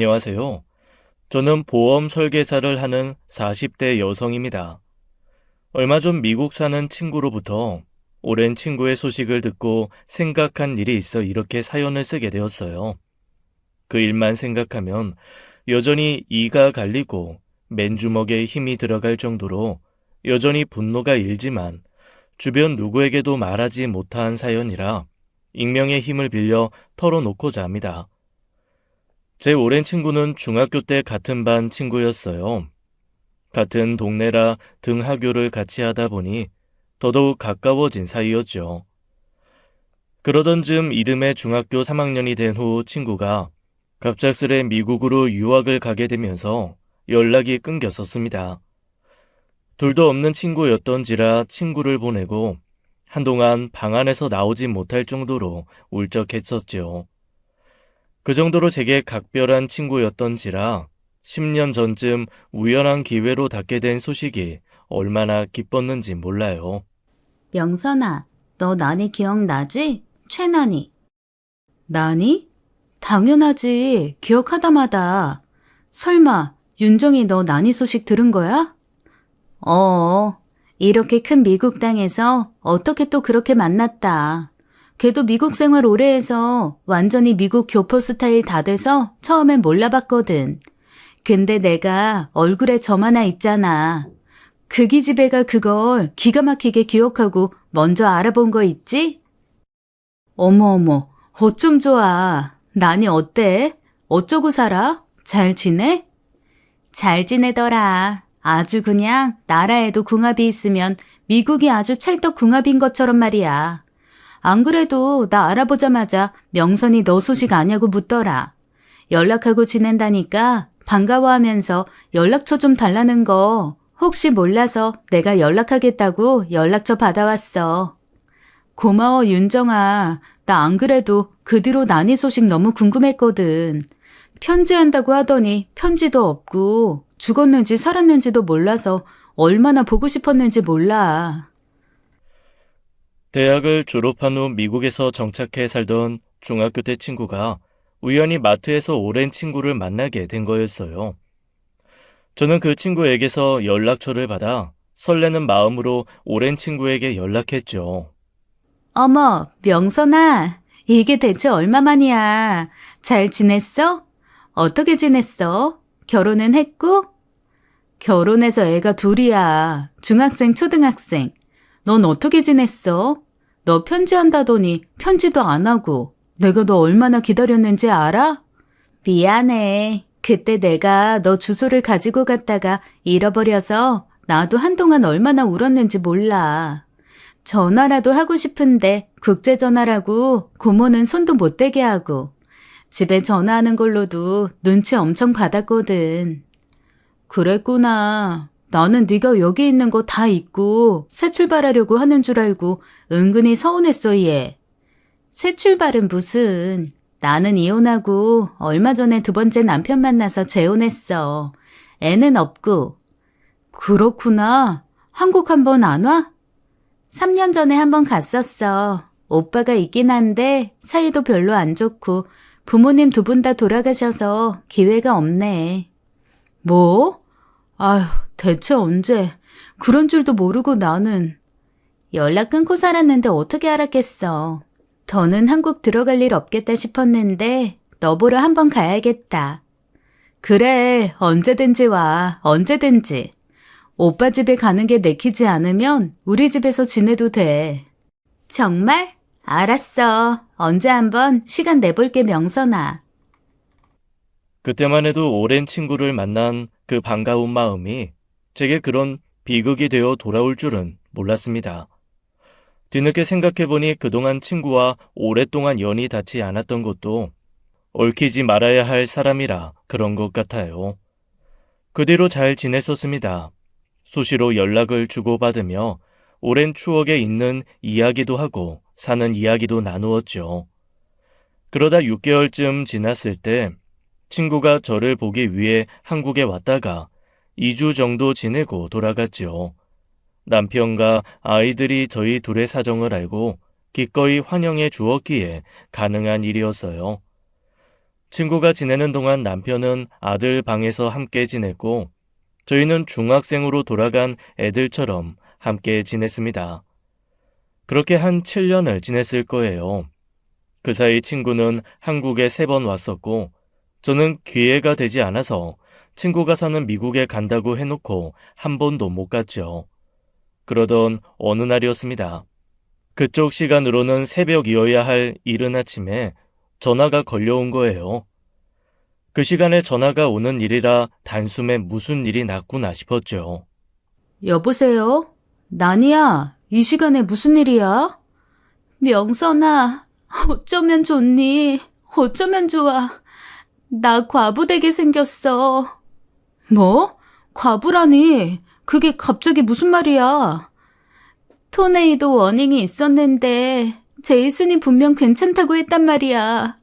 안녕하세요. 저는 보험 설계사를 하는 40대 여성입니다. 얼마 전 미국 사는 친구로부터 오랜 친구의 소식을 듣고 생각한 일이 있어 이렇게 사연을 쓰게 되었어요. 그 일만 생각하면 여전히 이가 갈리고 맨주먹에 힘이 들어갈 정도로 여전히 분노가 일지만 주변 누구에게도 말하지 못한 사연이라 익명의 힘을 빌려 털어놓고자 합니다. 제 오랜 친구는 중학교 때 같은 반 친구였어요. 같은 동네라 등하교를 같이 하다 보니 더더욱 가까워진 사이였죠. 그러던 즈음 이듬해 중학교 3학년이 된 후 친구가 갑작스레 미국으로 유학을 가게 되면서 연락이 끊겼었습니다. 둘도 없는 친구였던지라 친구를 보내고 한동안 방 안에서 나오지 못할 정도로 울적했었죠. 그 정도로 제게 각별한 친구였던지라 10년 전쯤 우연한 기회로 닿게 된 소식이 얼마나 기뻤는지 몰라요. 명선아, 너 나니 기억나지? 최나니. 나니? 당연하지. 기억하다마다. 설마 윤정이 너 나니 소식 들은 거야? 이렇게 큰 미국 땅에서 어떻게 또 그렇게 만났다. 걔도 미국 생활 오래 해서 완전히 미국 교포 스타일 다 돼서 처음엔 몰라봤거든. 근데 내가 얼굴에 점 하나 있잖아. 그 기집애가 그걸 기가 막히게 기억하고 먼저 알아본 거 있지? 어머, 어쩜 좋아. 나니 어때? 어쩌고 살아? 잘 지내? 잘 지내더라. 아주 그냥 나라에도 궁합이 있으면 미국이 아주 찰떡궁합인 것처럼 말이야. 안 그래도 나 알아보자마자 명선이 너 소식 아냐고 묻더라. 연락하고 지낸다니까 반가워하면서 연락처 좀 달라는 거 혹시 몰라서 내가 연락하겠다고 연락처 받아왔어. 고마워 윤정아. 나 안 그래도 그 뒤로 나니 소식 너무 궁금했거든. 편지한다고 하더니 편지도 없고 죽었는지 살았는지도 몰라서 얼마나 보고 싶었는지 몰라. 대학을 졸업한 후 미국에서 정착해 살던 중학교 때 친구가 우연히 마트에서 오랜 친구를 만나게 된 거였어요. 저는 그 친구에게서 연락처를 받아 설레는 마음으로 오랜 친구에게 연락했죠. 어머, 명선아. 이게 대체 얼마만이야. 잘 지냈어? 어떻게 지냈어? 결혼은 했고? 결혼해서 애가 둘이야. 중학생, 초등학생. 넌 어떻게 지냈어? 너 편지한다더니 편지도 안 하고 내가 너 얼마나 기다렸는지 알아? 미안해. 그때 내가 너 주소를 가지고 갔다가 잃어버려서 나도 한동안 얼마나 울었는지 몰라. 전화라도 하고 싶은데 국제전화라고 고모는 손도 못 대게 하고 집에 전화하는 걸로도 눈치 엄청 받았거든. 그랬구나. 나는 네가 여기 있는 거 다 잊고 새 출발하려고 하는 줄 알고 은근히 서운했어 얘. 새 출발은 무슨. 나는 이혼하고 얼마 전에 두 번째 남편 만나서 재혼했어. 애는 없고. 그렇구나. 한국 한번 안 와? 3년 전에 한번 갔었어. 오빠가 있긴 한데 사이도 별로 안 좋고 부모님 두 분 다 돌아가셔서 기회가 없네. 뭐? 아휴, 대체 언제? 그런 줄도 모르고 나는. 연락 끊고 살았는데 어떻게 알았겠어. 더는 한국 들어갈 일 없겠다 싶었는데 너 보러 한번 가야겠다. 그래, 언제든지 와, 언제든지. 오빠 집에 가는 게 내키지 않으면 우리 집에서 지내도 돼. 정말? 알았어. 언제 한번 시간 내볼게 명선아. 그때만 해도 오랜 친구를 만난 그 반가운 마음이 제게 그런 비극이 되어 돌아올 줄은 몰랐습니다. 뒤늦게 생각해보니 그동안 친구와 오랫동안 연이 닿지 않았던 것도 얽히지 말아야 할 사람이라 그런 것 같아요. 그 뒤로 잘 지냈었습니다. 수시로 연락을 주고받으며 오랜 추억에 있는 이야기도 하고 사는 이야기도 나누었죠. 그러다 6개월쯤 지났을 때 친구가 저를 보기 위해 한국에 왔다가 2주 정도 지내고 돌아갔죠. 남편과 아이들이 저희 둘의 사정을 알고 기꺼이 환영해 주었기에 가능한 일이었어요. 친구가 지내는 동안 남편은 아들 방에서 함께 지냈고 저희는 중학생으로 돌아간 애들처럼 함께 지냈습니다. 그렇게 한 7년을 지냈을 거예요. 그 사이 친구는 한국에 3번 왔었고 저는 기회가 되지 않아서 친구가 사는 미국에 간다고 해놓고 한 번도 못 갔죠. 그러던 어느 날이었습니다. 그쪽 시간으로는 새벽이어야 할 이른 아침에 전화가 걸려온 거예요. 그 시간에 전화가 오는 일이라 단숨에 무슨 일이 났구나 싶었죠. 여보세요? 나니야, 이 시간에 무슨 일이야? 명선아, 어쩌면 좋니? 어쩌면 좋아. 나 과부되게 생겼어. 뭐? 과부라니? 그게 갑자기 무슨 말이야? 토네이도 워닝이 있었는데 제이슨이 분명 괜찮다고 했단 말이야.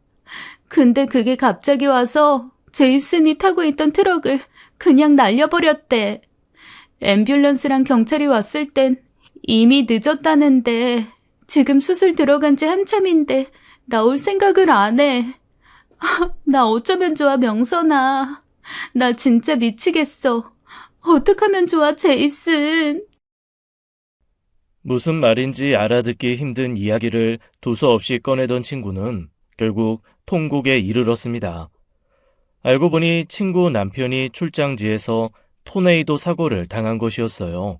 근데 그게 갑자기 와서 제이슨이 타고 있던 트럭을 그냥 날려버렸대. 앰뷸런스랑 경찰이 왔을 땐 이미 늦었다는데 지금 수술 들어간 지 한참인데 나올 생각을 안 해. 나 어쩌면 좋아, 명선아. 나 진짜 미치겠어. 어떡하면 좋아, 제이슨. 무슨 말인지 알아듣기 힘든 이야기를 두서없이 꺼내던 친구는 결국 통곡에 이르렀습니다. 알고 보니 친구 남편이 출장지에서 토네이도 사고를 당한 것이었어요.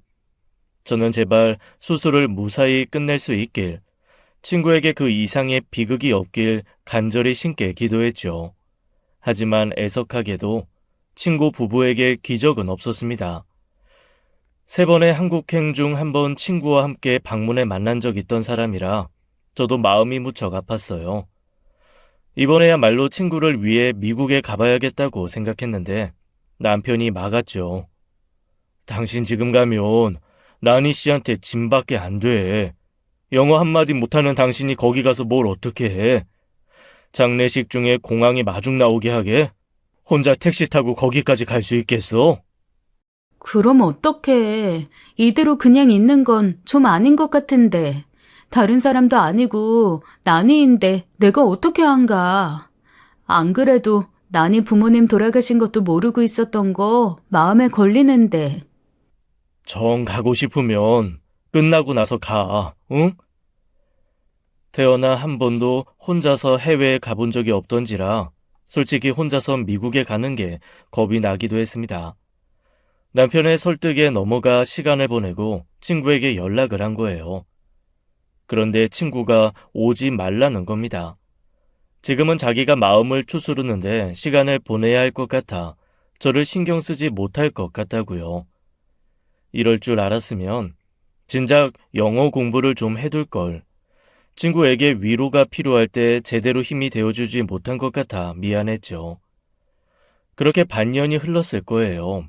저는 제발 수술을 무사히 끝낼 수 있길, 친구에게 그 이상의 비극이 없길 간절히 신께 기도했죠. 하지만 애석하게도 친구 부부에게 기적은 없었습니다. 3번의 한국행 중 1번 친구와 함께 방문에 만난 적 있던 사람이라 저도 마음이 무척 아팠어요. 이번에야말로 친구를 위해 미국에 가봐야겠다고 생각했는데 남편이 막았죠. 당신 지금 가면 나니 씨한테 짐밖에 안 돼. 영어 한마디 못하는 당신이 거기 가서 뭘 어떻게 해. 장례식 중에 공항에 마중 나오게 하게? 혼자 택시 타고 거기까지 갈 수 있겠어? 그럼 어떡해. 이대로 그냥 있는 건 좀 아닌 것 같은데. 다른 사람도 아니고 나니인데 내가 어떻게 안 가. 안 그래도 나니 부모님 돌아가신 것도 모르고 있었던 거 마음에 걸리는데. 정 가고 싶으면 끝나고 나서 가, 응? 태어나 한 번도 혼자서 해외에 가본 적이 없던지라 솔직히 혼자서 미국에 가는 게 겁이 나기도 했습니다. 남편의 설득에 넘어가 시간을 보내고 친구에게 연락을 한 거예요. 그런데 친구가 오지 말라는 겁니다. 지금은 자기가 마음을 추스르는데 시간을 보내야 할 것 같아 저를 신경 쓰지 못할 것 같다고요. 이럴 줄 알았으면 진작 영어 공부를 좀 해둘 걸. 친구에게 위로가 필요할 때 제대로 힘이 되어주지 못한 것 같아 미안했죠. 그렇게 반년이 흘렀을 거예요.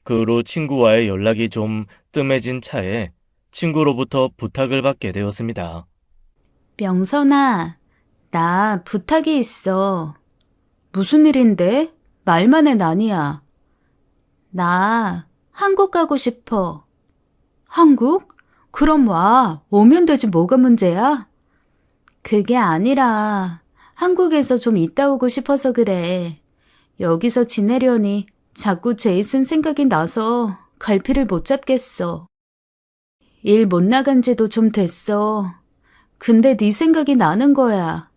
그 후로 친구와의 연락이 좀 뜸해진 차에 친구로부터 부탁을 받게 되었습니다. 명선아, 나 부탁이 있어. 무슨 일인데? 말만 해, 나니야. 나 한국 가고 싶어. 한국? 그럼 와. 오면 되지 뭐가 문제야? 그게 아니라 한국에서 좀 있다 오고 싶어서 그래. 여기서 지내려니 자꾸 제이슨 생각이 나서 갈피를 못 잡겠어. 일 못 나간 지도 좀 됐어. 근데 네 생각이 나는 거야.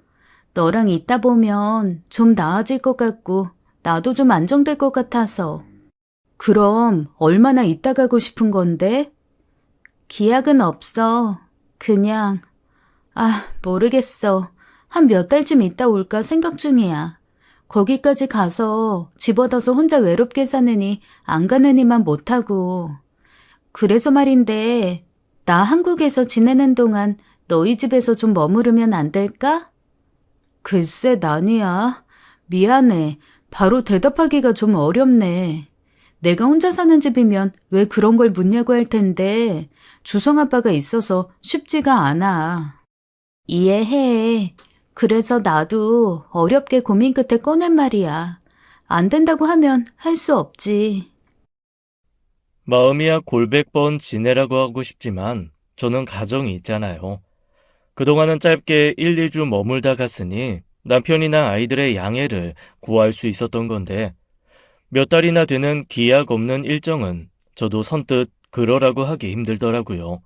너랑 있다 보면 좀 나아질 것 같고 나도 좀 안정될 것 같아서. 그럼 얼마나 있다 가고 싶은 건데? 기약은 없어. 그냥 모르겠어. 한 몇 달쯤 있다 올까 생각 중이야. 거기까지 가서 집어넣어서 혼자 외롭게 사느니 안 가느니만 못하고. 그래서 말인데 나 한국에서 지내는 동안 너희 집에서 좀 머무르면 안 될까? 글쎄, 나니야. 미안해. 바로 대답하기가 좀 어렵네. 내가 혼자 사는 집이면 왜 그런 걸 묻냐고 할 텐데 주성 아빠가 있어서 쉽지가 않아. 이해해. 그래서 나도 어렵게 고민 끝에 꺼낸 말이야. 안 된다고 하면 할 수 없지. 마음이야 골백 번 지내라고 하고 싶지만 저는 가정이 있잖아요. 그동안은 짧게 1, 2주 머물다 갔으니 남편이나 아이들의 양해를 구할 수 있었던 건데 몇 달이나 되는 기약 없는 일정은 저도 선뜻 그러라고 하기 힘들더라고요.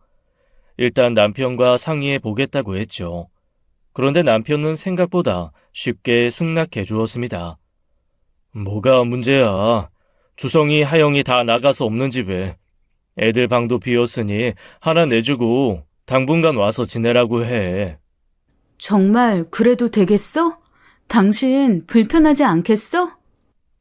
일단 남편과 상의해 보겠다고 했죠. 그런데 남편은 생각보다 쉽게 승낙해 주었습니다. 뭐가 문제야? 주성이, 하영이 다 나가서 없는 집에 애들 방도 비었으니 하나 내주고 당분간 와서 지내라고 해. 정말 그래도 되겠어? 당신 불편하지 않겠어?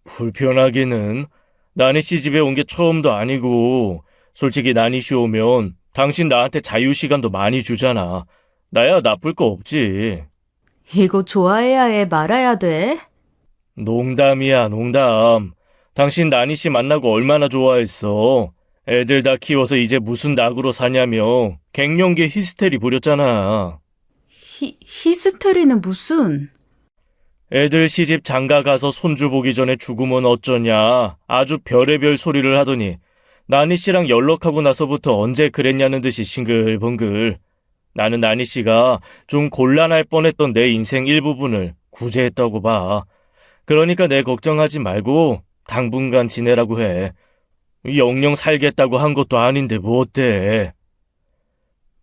불편하기는 나니 씨 집에 온 게 처음도 아니고 솔직히 나니 씨 오면 당신 나한테 자유시간도 많이 주잖아. 나야 나쁠 거 없지. 이거 좋아해야 해, 말아야 돼? 농담이야, 농담. 당신 나니 씨 만나고 얼마나 좋아했어. 애들 다 키워서 이제 무슨 낙으로 사냐며 갱년기 히스테리 부렸잖아. 히스테리는 무슨? 애들 시집 장가 가서 손주 보기 전에 죽으면 어쩌냐. 아주 별의별 소리를 하더니 나니 씨랑 연락하고 나서부터 언제 그랬냐는 듯이 싱글벙글. 나는 나니 씨가 좀 곤란할 뻔했던 내 인생 일부분을 구제했다고 봐. 그러니까 내 걱정하지 말고 당분간 지내라고 해. 영영 살겠다고 한 것도 아닌데 뭐 어때.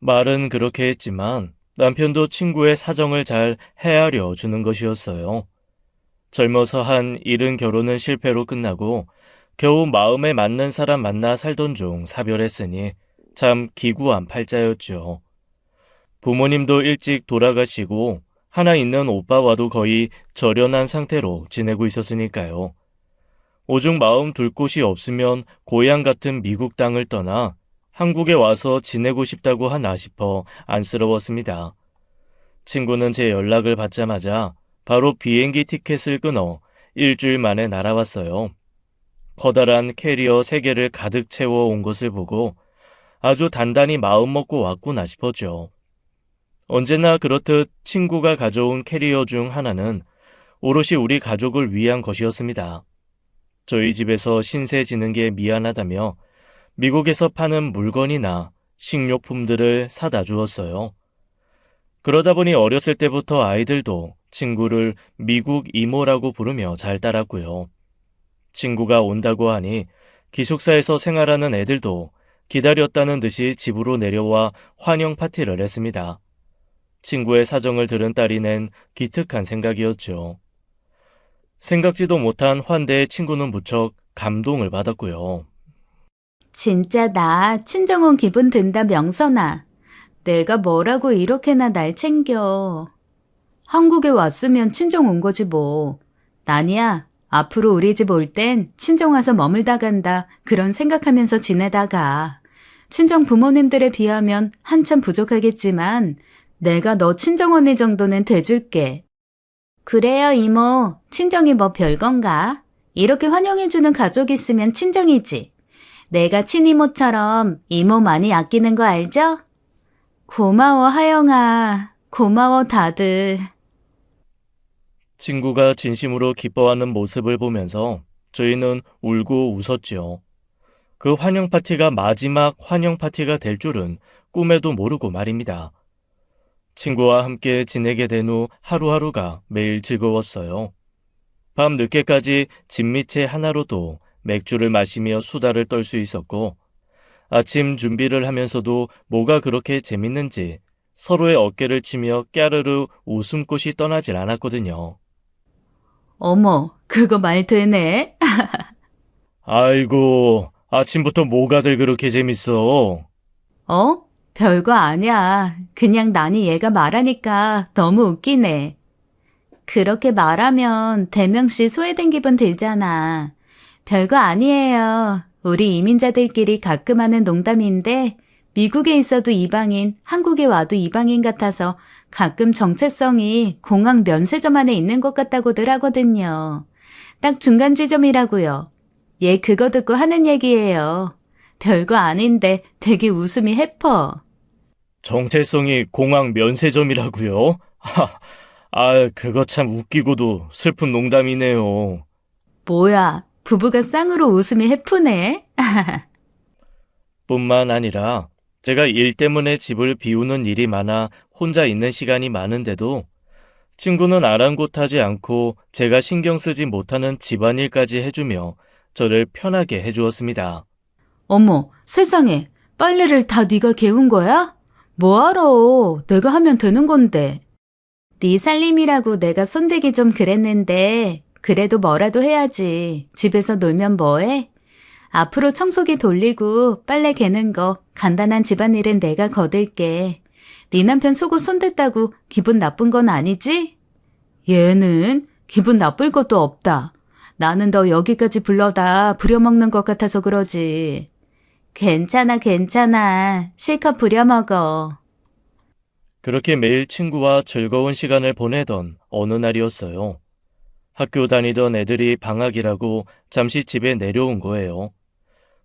말은 그렇게 했지만 남편도 친구의 사정을 잘 헤아려 주는 것이었어요. 젊어서 한 이른 결혼은 실패로 끝나고 겨우 마음에 맞는 사람 만나 살던 중 사별했으니 참 기구한 팔자였죠. 부모님도 일찍 돌아가시고 하나 있는 오빠와도 거의 절연한 상태로 지내고 있었으니까요. 오죽 마음 둘 곳이 없으면 고향 같은 미국 땅을 떠나 한국에 와서 지내고 싶다고 하나 싶어 안쓰러웠습니다. 친구는 제 연락을 받자마자 바로 비행기 티켓을 끊어 일주일 만에 날아왔어요. 커다란 캐리어 3개를 가득 채워온 것을 보고 아주 단단히 마음먹고 왔구나 싶었죠. 언제나 그렇듯 친구가 가져온 캐리어 중 하나는 오롯이 우리 가족을 위한 것이었습니다. 저희 집에서 신세 지는 게 미안하다며 미국에서 파는 물건이나 식료품들을 사다 주었어요. 그러다 보니 어렸을 때부터 아이들도 친구를 미국 이모라고 부르며 잘 따랐고요. 친구가 온다고 하니 기숙사에서 생활하는 애들도 기다렸다는 듯이 집으로 내려와 환영 파티를 했습니다. 친구의 사정을 들은 딸이 낸 기특한 생각이었죠. 생각지도 못한 환대에 친구는 무척 감동을 받았고요. 진짜 나 친정 온 기분 든다, 명선아. 내가 뭐라고 이렇게나 날 챙겨. 한국에 왔으면 친정 온 거지 뭐. 난이야, 앞으로 우리 집 올 땐 친정 와서 머물다 간다. 그런 생각하면서 지내다가. 친정 부모님들에 비하면 한참 부족하겠지만 내가 너 친정 언니 정도는 돼줄게. 그래요, 이모. 친정이 뭐 별건가? 이렇게 환영해주는 가족이 있으면 친정이지. 내가 친이모처럼 이모 많이 아끼는 거 알죠? 고마워, 하영아. 고마워, 다들. 친구가 진심으로 기뻐하는 모습을 보면서 저희는 울고 웃었죠. 그 환영 파티가 마지막 환영 파티가 될 줄은 꿈에도 모르고 말입니다. 친구와 함께 지내게 된 후 하루하루가 매일 즐거웠어요. 밤 늦게까지 진미채 하나로도 맥주를 마시며 수다를 떨 수 있었고 아침 준비를 하면서도 뭐가 그렇게 재밌는지 서로의 어깨를 치며 까르르 웃음꽃이 떠나질 않았거든요. 어머, 그거 말 되네? 아이고, 아침부터 뭐가들 그렇게 재밌어? 어? 별거 아니야. 그냥 나니 얘가 말하니까 너무 웃기네. 그렇게 말하면 대명씨 소외된 기분 들잖아. 별거 아니에요. 우리 이민자들끼리 가끔 하는 농담인데 미국에 있어도 이방인, 한국에 와도 이방인 같아서 가끔 정체성이 공항 면세점 안에 있는 것 같다고들 하거든요. 딱 중간 지점이라고요. 얘 그거 듣고 하는 얘기예요. 별거 아닌데 되게 웃음이 해퍼. 정체성이 공항 면세점이라고요? 그거 참 웃기고도 슬픈 농담이네요. 뭐야, 부부가 쌍으로 웃음이 해프네? 뿐만 아니라 제가 일 때문에 집을 비우는 일이 많아 혼자 있는 시간이 많은데도 친구는 아랑곳하지 않고 제가 신경 쓰지 못하는 집안일까지 해주며 저를 편하게 해주었습니다. 어머, 세상에. 빨래를 다 네가 개운 거야? 뭐하러. 내가 하면 되는 건데. 네 살림이라고 내가 손대기 좀 그랬는데 그래도 뭐라도 해야지. 집에서 놀면 뭐해? 앞으로 청소기 돌리고 빨래 개는 거 간단한 집안일은 내가 거들게. 네 남편 속옷 손댔다고 기분 나쁜 건 아니지? 얘는 기분 나쁠 것도 없다. 나는 너 여기까지 불러다 부려먹는 것 같아서 그러지. 괜찮아, 괜찮아. 실컷 부려먹어. 그렇게 매일 친구와 즐거운 시간을 보내던 어느 날이었어요. 학교 다니던 애들이 방학이라고 잠시 집에 내려온 거예요.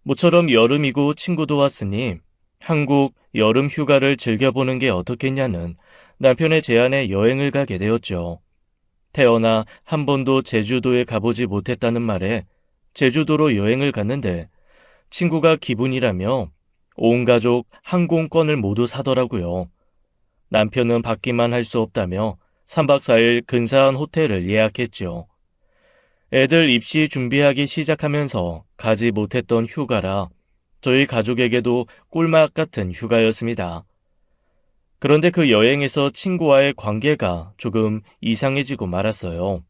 모처럼 여름이고 친구도 왔으니 한국 여름 휴가를 즐겨보는 게 어떻겠냐는 남편의 제안에 여행을 가게 되었죠. 태어나 한 번도 제주도에 가보지 못했다는 말에 제주도로 여행을 갔는데 친구가 기분이라며 온 가족 항공권을 모두 사더라고요. 남편은 받기만 할 수 없다며 3박 4일 근사한 호텔을 예약했죠. 애들 입시 준비하기 시작하면서 가지 못했던 휴가라 저희 가족에게도 꿀맛 같은 휴가였습니다. 그런데 그 여행에서 친구와의 관계가 조금 이상해지고 말았어요.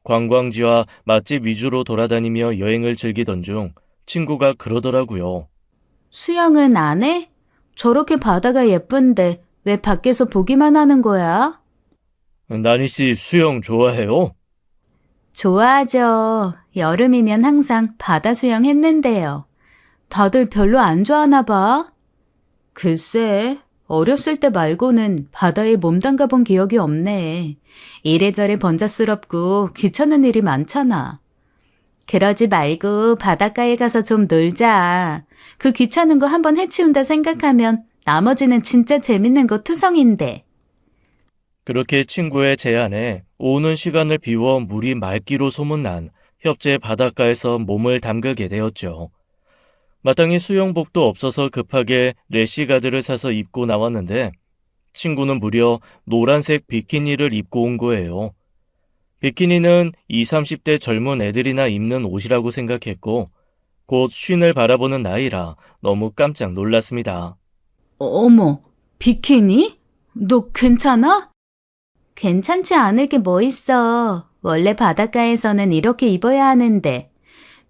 관광지와 맛집 위주로 돌아다니며 여행을 즐기던 중 친구가 그러더라고요. 수영은 안 해? 저렇게 바다가 예쁜데 왜 밖에서 보기만 하는 거야? 나니 씨 수영 좋아해요? 좋아하죠. 여름이면 항상 바다 수영 했는데요. 다들 별로 안 좋아하나 봐. 글쎄, 어렸을 때 말고는 바다에 몸 담가 본 기억이 없네. 이래저래 번잡스럽고 귀찮은 일이 많잖아. 그러지 말고 바닷가에 가서 좀 놀자. 그 귀찮은 거 한번 해치운다 생각하면 나머지는 진짜 재밌는 거 투성인데. 그렇게 친구의 제안에 오는 시간을 비워 물이 맑기로 소문난 협재 바닷가에서 몸을 담그게 되었죠. 마땅히 수영복도 없어서 급하게 래시가드를 사서 입고 나왔는데 친구는 무려 노란색 비키니를 입고 온 거예요. 비키니는 20, 30대 젊은 애들이나 입는 옷이라고 생각했고 곧 쉰을 바라보는 나이라 너무 깜짝 놀랐습니다. 어머, 비키니? 너 괜찮아? 괜찮지 않을 게 뭐 있어. 원래 바닷가에서는 이렇게 입어야 하는데.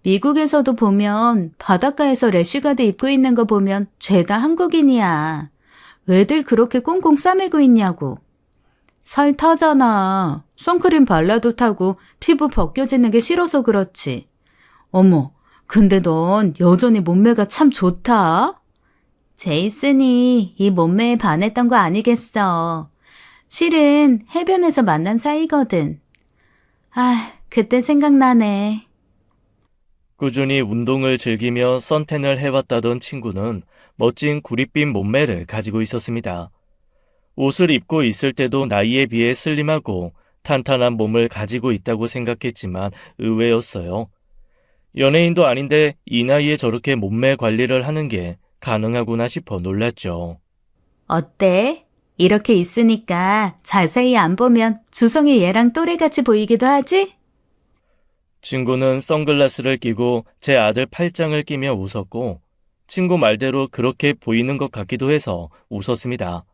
미국에서도 보면 바닷가에서 래쉬가드 입고 있는 거 보면 죄다 한국인이야. 왜들 그렇게 꽁꽁 싸매고 있냐고. 살 타잖아. 선크림 발라도 타고 피부 벗겨지는 게 싫어서 그렇지. 어머, 근데 넌 여전히 몸매가 참 좋다. 제이슨이 이 몸매에 반했던 거 아니겠어. 실은 해변에서 만난 사이거든. 아, 그때 생각나네. 꾸준히 운동을 즐기며 선탠을 해왔다던 친구는 멋진 구릿빛 몸매를 가지고 있었습니다. 옷을 입고 있을 때도 나이에 비해 슬림하고 탄탄한 몸을 가지고 있다고 생각했지만 의외였어요. 연예인도 아닌데 이 나이에 저렇게 몸매 관리를 하는 게 가능하구나 싶어 놀랐죠. 어때? 이렇게 있으니까 자세히 안 보면 주성이 얘랑 또래같이 보이기도 하지? 친구는 선글라스를 끼고 제 아들 팔짱을 끼며 웃었고 친구 말대로 그렇게 보이는 것 같기도 해서 웃었습니다.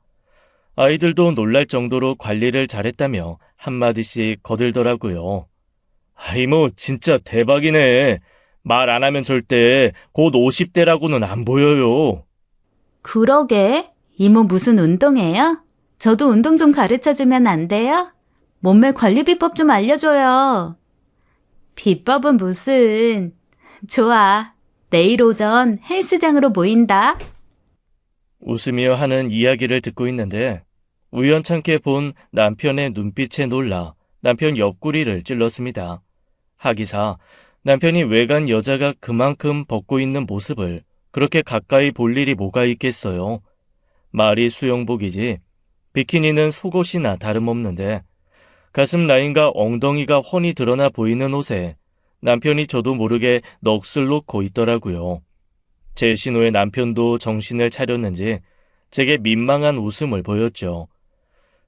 아이들도 놀랄 정도로 관리를 잘했다며 한마디씩 거들더라고요. 이모 진짜 대박이네. 말 안 하면 절대 곧 50대라고는 안 보여요. 그러게. 이모 무슨 운동해요? 저도 운동 좀 가르쳐주면 안 돼요? 몸매 관리 비법 좀 알려줘요. 비법은 무슨. 좋아. 내일 오전 헬스장으로 모인다. 웃으며 하는 이야기를 듣고 있는데 우연찮게 본 남편의 눈빛에 놀라 남편 옆구리를 찔렀습니다. 하기사 남편이 외간 여자가 그만큼 벗고 있는 모습을 그렇게 가까이 볼 일이 뭐가 있겠어요. 말이 수영복이지 비키니는 속옷이나 다름없는데 가슴 라인과 엉덩이가 훤히 드러나 보이는 옷에 남편이 저도 모르게 넋을 놓고 있더라고요. 제 신호에 남편도 정신을 차렸는지 제게 민망한 웃음을 보였죠.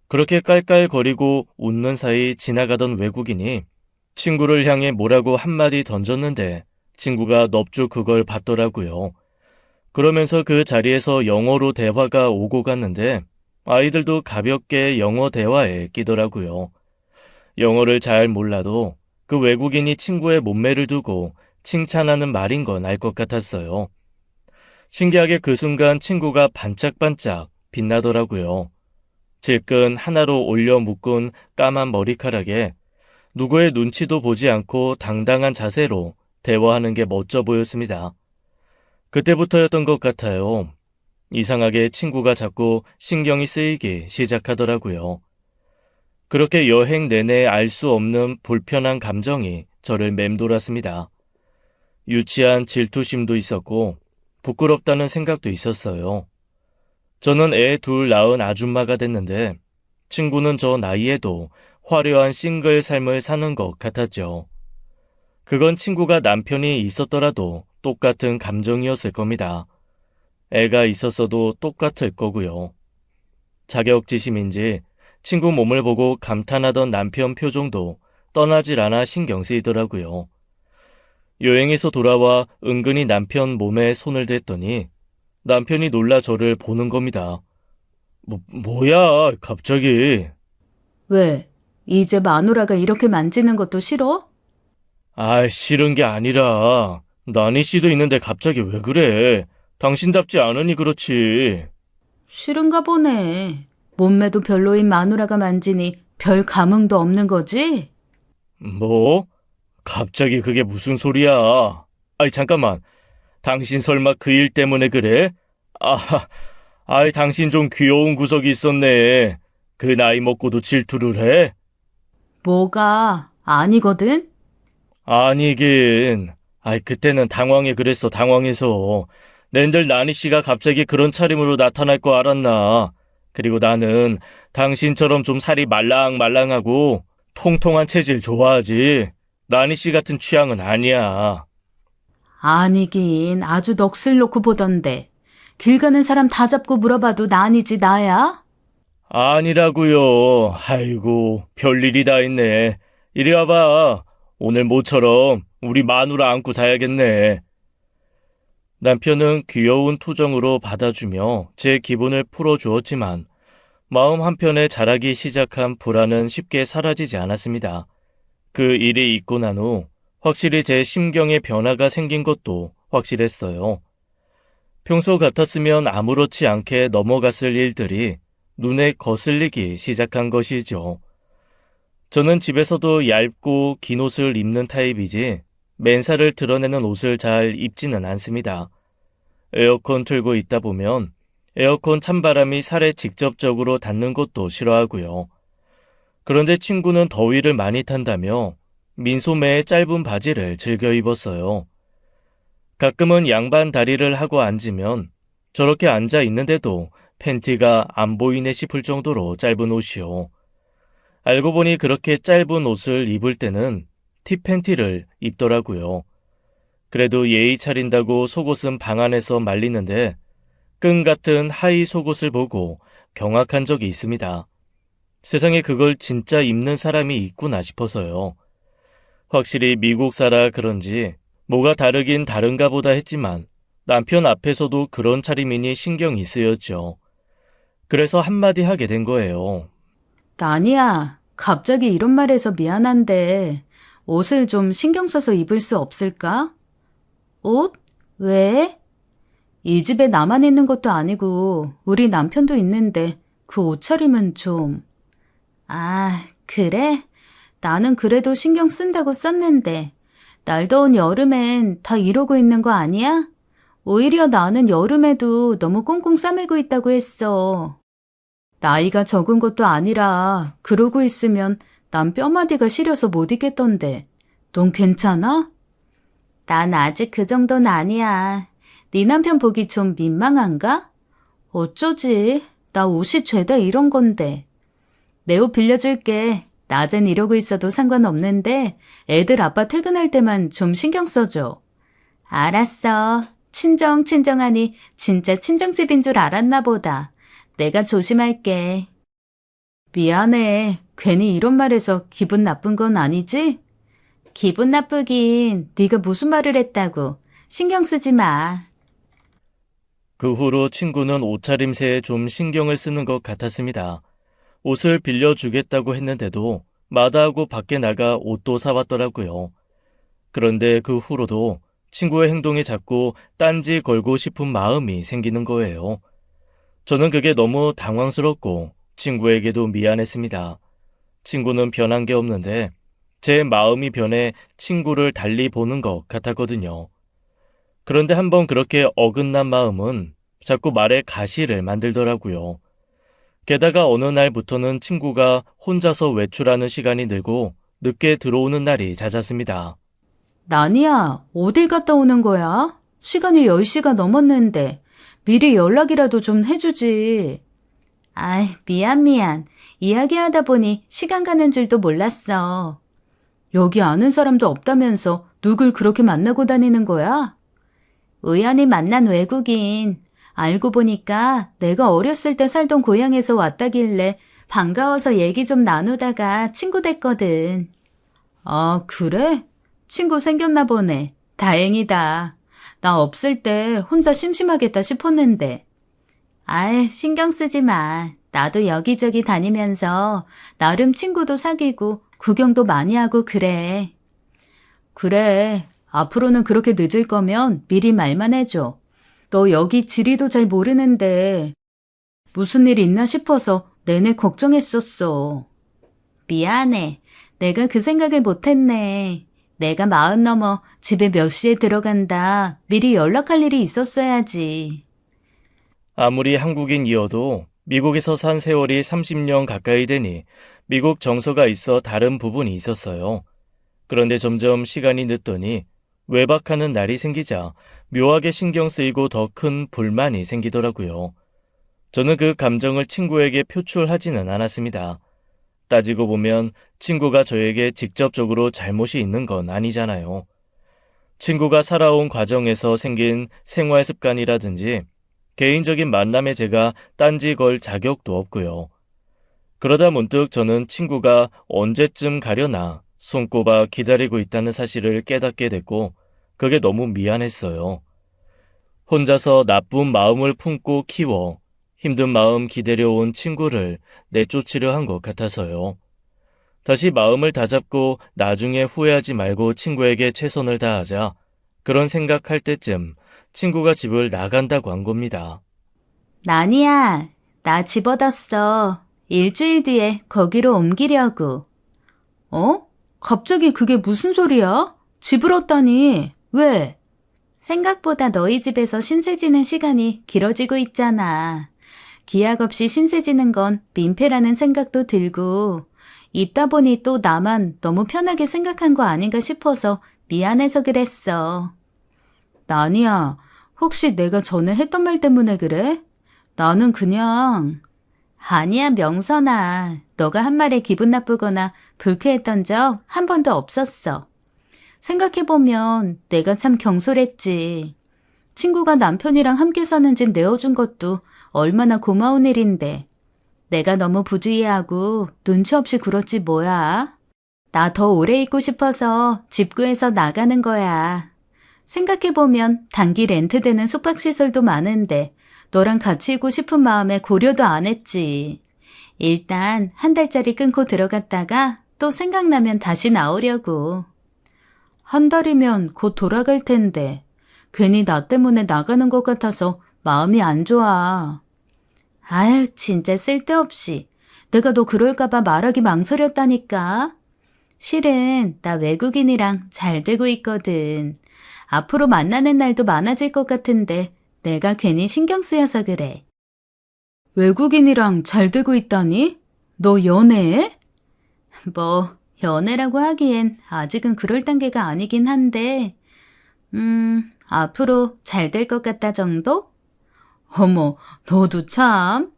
그렇게 깔깔거리고 웃는 사이 지나가던 외국인이 친구를 향해 뭐라고 한마디 던졌는데 친구가 넙죽 그걸 받더라고요. 그러면서 그 자리에서 영어로 대화가 오고 갔는데 아이들도 가볍게 영어 대화에 끼더라고요. 영어를 잘 몰라도 그 외국인이 친구의 몸매를 두고 칭찬하는 말인 건 알 것 같았어요. 신기하게 그 순간 친구가 반짝반짝 빛나더라고요. 질끈 하나로 올려 묶은 까만 머리카락에 누구의 눈치도 보지 않고 당당한 자세로 대화하는 게 멋져 보였습니다. 그때부터였던 것 같아요. 이상하게 친구가 자꾸 신경이 쓰이기 시작하더라고요. 그렇게 여행 내내 알 수 없는 불편한 감정이 저를 맴돌았습니다. 유치한 질투심도 있었고 부끄럽다는 생각도 있었어요. 저는 애 둘 낳은 아줌마가 됐는데 친구는 저 나이에도 화려한 싱글 삶을 사는 것 같았죠. 그건 친구가 남편이 있었더라도 똑같은 감정이었을 겁니다. 애가 있었어도 똑같을 거고요. 자격지심인지 친구 몸을 보고 감탄하던 남편 표정도 떠나질 않아 신경 쓰이더라고요. 여행에서 돌아와 은근히 남편 몸에 손을 댔더니 남편이 놀라 저를 보는 겁니다. 뭐야, 갑자기. 왜? 이제 마누라가 이렇게 만지는 것도 싫어? 아, 싫은 게 아니라 나니 씨도 있는데 갑자기 왜 그래? 당신답지 않으니 그렇지. 싫은가 보네. 몸매도 별로인 마누라가 만지니 별 감흥도 없는 거지? 뭐? 갑자기 그게 무슨 소리야? 아이, 잠깐만. 당신 설마 그 일 때문에 그래? 아, 아이, 당신 좀 귀여운 구석이 있었네. 그 나이 먹고도 질투를 해? 뭐가 아니거든? 아니긴. 아이, 그때는 당황해 그랬어, 당황해서. 낸들 나니 씨가 갑자기 그런 차림으로 나타날 거 알았나. 그리고 나는 당신처럼 좀 살이 말랑말랑하고 통통한 체질 좋아하지. 나니 씨 같은 취향은 아니야. 아니긴 아주 넋을 놓고 보던데. 길 가는 사람 다 잡고 물어봐도 나 아니지 나야? 아니라고요. 아이고, 별일이 다 있네. 이리 와봐. 오늘 모처럼 우리 마누라 안고 자야겠네. 남편은 귀여운 투정으로 받아주며 제 기분을 풀어주었지만 마음 한편에 자라기 시작한 불안은 쉽게 사라지지 않았습니다. 그 일이 있고 난 후 확실히 제 심경에 변화가 생긴 것도 확실했어요. 평소 같았으면 아무렇지 않게 넘어갔을 일들이 눈에 거슬리기 시작한 것이죠. 저는 집에서도 얇고 긴 옷을 입는 타입이지 맨살을 드러내는 옷을 잘 입지는 않습니다. 에어컨 틀고 있다 보면 에어컨 찬바람이 살에 직접적으로 닿는 것도 싫어하고요. 그런데 친구는 더위를 많이 탄다며 민소매의 짧은 바지를 즐겨 입었어요. 가끔은 양반 다리를 하고 앉으면 저렇게 앉아 있는데도 팬티가 안 보이네 싶을 정도로 짧은 옷이요. 알고 보니 그렇게 짧은 옷을 입을 때는 티 팬티를 입더라고요. 그래도 예의 차린다고 속옷은 방 안에서 말리는데 끈 같은 하의 속옷을 보고 경악한 적이 있습니다. 세상에 그걸 진짜 입는 사람이 있구나 싶어서요. 확실히 미국 살아 그런지 뭐가 다르긴 다른가 보다 했지만 남편 앞에서도 그런 차림이니 신경이 쓰였죠. 그래서 한마디 하게 된 거예요. 나니야, 갑자기 이런 말해서 미안한데 옷을 좀 신경 써서 입을 수 없을까? 옷? 왜? 이 집에 나만 있는 것도 아니고 우리 남편도 있는데 그 옷차림은 좀... 아, 그래? 나는 그래도 신경 쓴다고 썼는데 날 더운 여름엔 다 이러고 있는 거 아니야? 오히려 나는 여름에도 너무 꽁꽁 싸매고 있다고 했어. 나이가 적은 것도 아니라 그러고 있으면 난 뼈마디가 시려서 못 있겠던데. 넌 괜찮아? 난 아직 그 정도는 아니야. 네 남편 보기 좀 민망한가? 어쩌지? 나 옷이 죄다 이런 건데. 내 옷 빌려줄게. 낮엔 이러고 있어도 상관없는데 애들 아빠 퇴근할 때만 좀 신경 써줘. 알았어. 친정하니 진짜 친정집인 줄 알았나 보다. 내가 조심할게. 미안해. 괜히 이런 말해서 기분 나쁜 건 아니지? 기분 나쁘긴 네가 무슨 말을 했다고. 신경 쓰지 마. 그 후로 친구는 옷차림새에 좀 신경을 쓰는 것 같았습니다. 옷을 빌려주겠다고 했는데도 마다하고 밖에 나가 옷도 사왔더라고요. 그런데 그 후로도 친구의 행동에 자꾸 딴지 걸고 싶은 마음이 생기는 거예요. 저는 그게 너무 당황스럽고 친구에게도 미안했습니다. 친구는 변한 게 없는데 제 마음이 변해 친구를 달리 보는 것 같았거든요. 그런데 한번 그렇게 어긋난 마음은 자꾸 말에 가시를 만들더라고요. 게다가 어느 날부터는 친구가 혼자서 외출하는 시간이 늘고 늦게 들어오는 날이 잦았습니다. 나니야, 어딜 갔다 오는 거야? 시간이 10시가 넘었는데 미리 연락이라도 좀 해주지. 아이, 미안. 이야기하다 보니 시간 가는 줄도 몰랐어. 여기 아는 사람도 없다면서 누굴 그렇게 만나고 다니는 거야? 우연히 만난 외국인. 알고 보니까 내가 어렸을 때 살던 고향에서 왔다길래 반가워서 얘기 좀 나누다가 친구 됐거든. 아, 그래? 친구 생겼나 보네. 다행이다. 나 없을 때 혼자 심심하겠다 싶었는데. 아이, 신경 쓰지 마. 나도 여기저기 다니면서 나름 친구도 사귀고 구경도 많이 하고 그래. 그래. 앞으로는 그렇게 늦을 거면 미리 말만 해줘. 너 여기 지리도 잘 모르는데 무슨 일 있나 싶어서 내내 걱정했었어. 미안해. 내가 그 생각을 못했네. 내가 40 넘어 집에 몇 시에 들어간다. 미리 연락할 일이 있었어야지. 아무리 한국인이어도 미국에서 산 세월이 30년 가까이 되니 미국 정서가 있어 다른 부분이 있었어요. 그런데 점점 시간이 늦더니 외박하는 날이 생기자 묘하게 신경 쓰이고 더 큰 불만이 생기더라고요. 저는 그 감정을 친구에게 표출하지는 않았습니다. 따지고 보면 친구가 저에게 직접적으로 잘못이 있는 건 아니잖아요. 친구가 살아온 과정에서 생긴 생활 습관이라든지 개인적인 만남에 제가 딴지 걸 자격도 없고요. 그러다 문득 저는 친구가 언제쯤 가려나 손꼽아 기다리고 있다는 사실을 깨닫게 됐고 그게 너무 미안했어요. 혼자서 나쁜 마음을 품고 키워 힘든 마음 기다려온 친구를 내쫓으려 한 것 같아서요. 다시 마음을 다잡고 나중에 후회하지 말고 친구에게 최선을 다하자 그런 생각할 때쯤 친구가 집을 나간다고 한 겁니다. 나니야, 나 집 얻었어. 일주일 뒤에 거기로 옮기려고. 어? 갑자기 그게 무슨 소리야? 집을 얻다니. 왜? 생각보다 너희 집에서 신세 지는 시간이 길어지고 있잖아. 기약 없이 신세 지는 건 민폐라는 생각도 들고 있다 보니 또 나만 너무 편하게 생각한 거 아닌가 싶어서 미안해서 그랬어. 나니야, 혹시 내가 전에 했던 말 때문에 그래? 나는 그냥... 아니야, 명선아. 너가 한 말에 기분 나쁘거나 불쾌했던 적 한 번도 없었어. 생각해보면 내가 참 경솔했지. 친구가 남편이랑 함께 사는 집 내어준 것도 얼마나 고마운 일인데. 내가 너무 부주의하고 눈치 없이 굴었지 뭐야. 나 더 오래 있고 싶어서 집 구해서 나가는 거야. 생각해보면 단기 렌트되는 숙박시설도 많은데 너랑 같이 있고 싶은 마음에 고려도 안 했지. 일단 한 달짜리 끊고 들어갔다가 또 생각나면 다시 나오려고. 한 달이면 곧 돌아갈 텐데 괜히 나 때문에 나가는 것 같아서 마음이 안 좋아. 아유, 진짜 쓸데없이. 내가 너 그럴까봐 말하기 망설였다니까. 실은 나 외국인이랑 잘 되고 있거든. 앞으로 만나는 날도 많아질 것 같은데 내가 괜히 신경 쓰여서 그래. 외국인이랑 잘 되고 있다니? 너 연애해? 뭐 연애라고 하기엔 아직은 그럴 단계가 아니긴 한데 앞으로 잘 될 것 같다 정도? 어머, 너도 참.